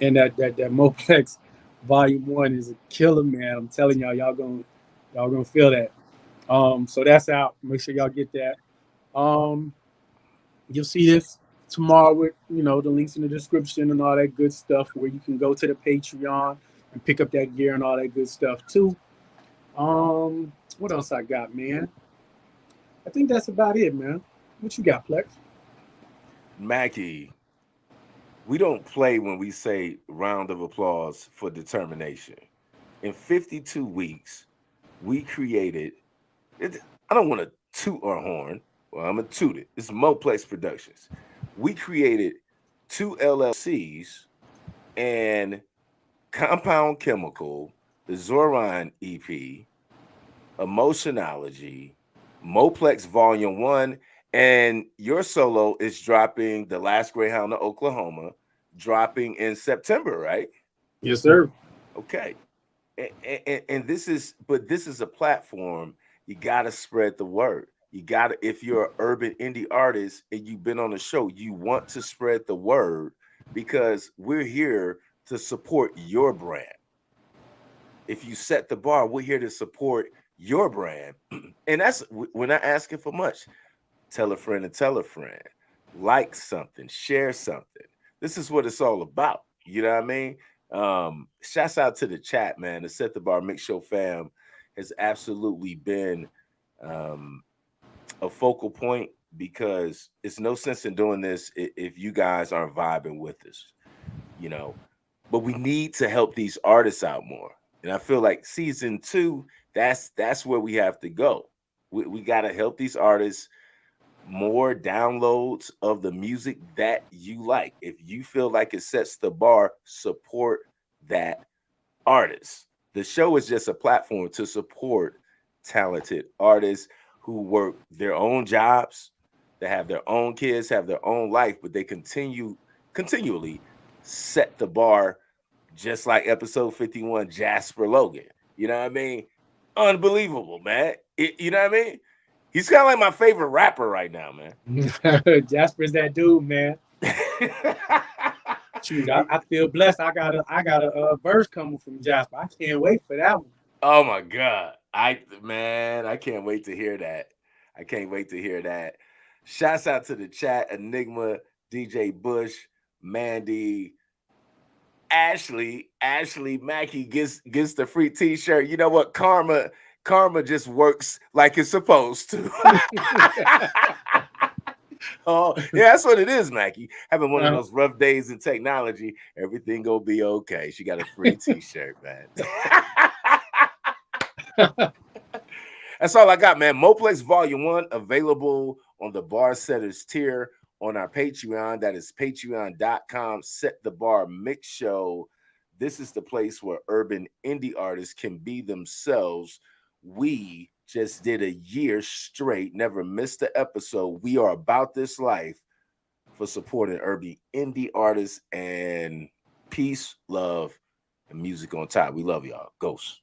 And that Moplex Volume 1 is a killer, man. I'm telling y'all gonna feel that. So that's out. Make sure y'all get that. You'll see this tomorrow with the links in the description and all that good stuff, where you can go to the Patreon and pick up that gear and all that good stuff too. What else I got, man? I think that's about it, man. What you got, Plex?
Mackie, we don't play when we say round of applause for determination. In 52 weeks, we created it. I don't want to toot our horn. Well, I'm going to toot it. It's Moplex Productions. We created 2 LLCs and Compound Chemical, the Zoran EP, Emotionology, Moplex Volume 1, and your solo is dropping, The Last Greyhound of Oklahoma, dropping in September, right?
Yes, sir.
Okay. And this is a platform. You got to spread the word. You got to, if you're an urban indie artist and you've been on the show, you want to spread the word, because we're here to support your brand. If you set the bar, we're here to support your brand. And we're not asking for much. Tell a friend and tell a friend. Like something, share something. This is what it's all about. You know what I mean? Shouts out to the chat, man. The Set the Bar Mix Show fam has absolutely been a focal point, because it's no sense in doing this if you guys aren't vibing with us, but we need to help these artists out more. And I feel like season 2, that's where we have to go. We got to help these artists more downloads of the music that you like. If you feel like it sets the bar, support that artist. The show is just a platform to support talented artists who work their own jobs, that have their own kids, have their own life, but they continually set the bar, just like episode 51, Jasper Logan. You know what I mean? Unbelievable, man. You know what I mean? He's kind of like my favorite rapper right now, man.
Jasper's that dude, man. Shoot, I feel blessed. I got a verse coming from Jasper. I can't wait for that one.
Oh my God. I can't wait to hear that. I can't wait to hear that. Shouts out to the chat, Enigma, DJ Bush, Mandy, Ashley Mackey gets the free t-shirt. You know what? Karma just works like it's supposed to. Oh, yeah, that's what it is, Mackey. Having one of those rough days in technology, everything gonna be okay. She got a free t-shirt, man. That's all I got, man. Moplex Volume 1 available on the Bar Setters tier on our Patreon. That is patreon.com, Set the Bar Mixshow. This is the place where urban indie artists can be themselves. We just did a year straight, never missed an episode. We are about this life for supporting urban indie artists, and peace, love, and music on top. We love y'all. Ghost.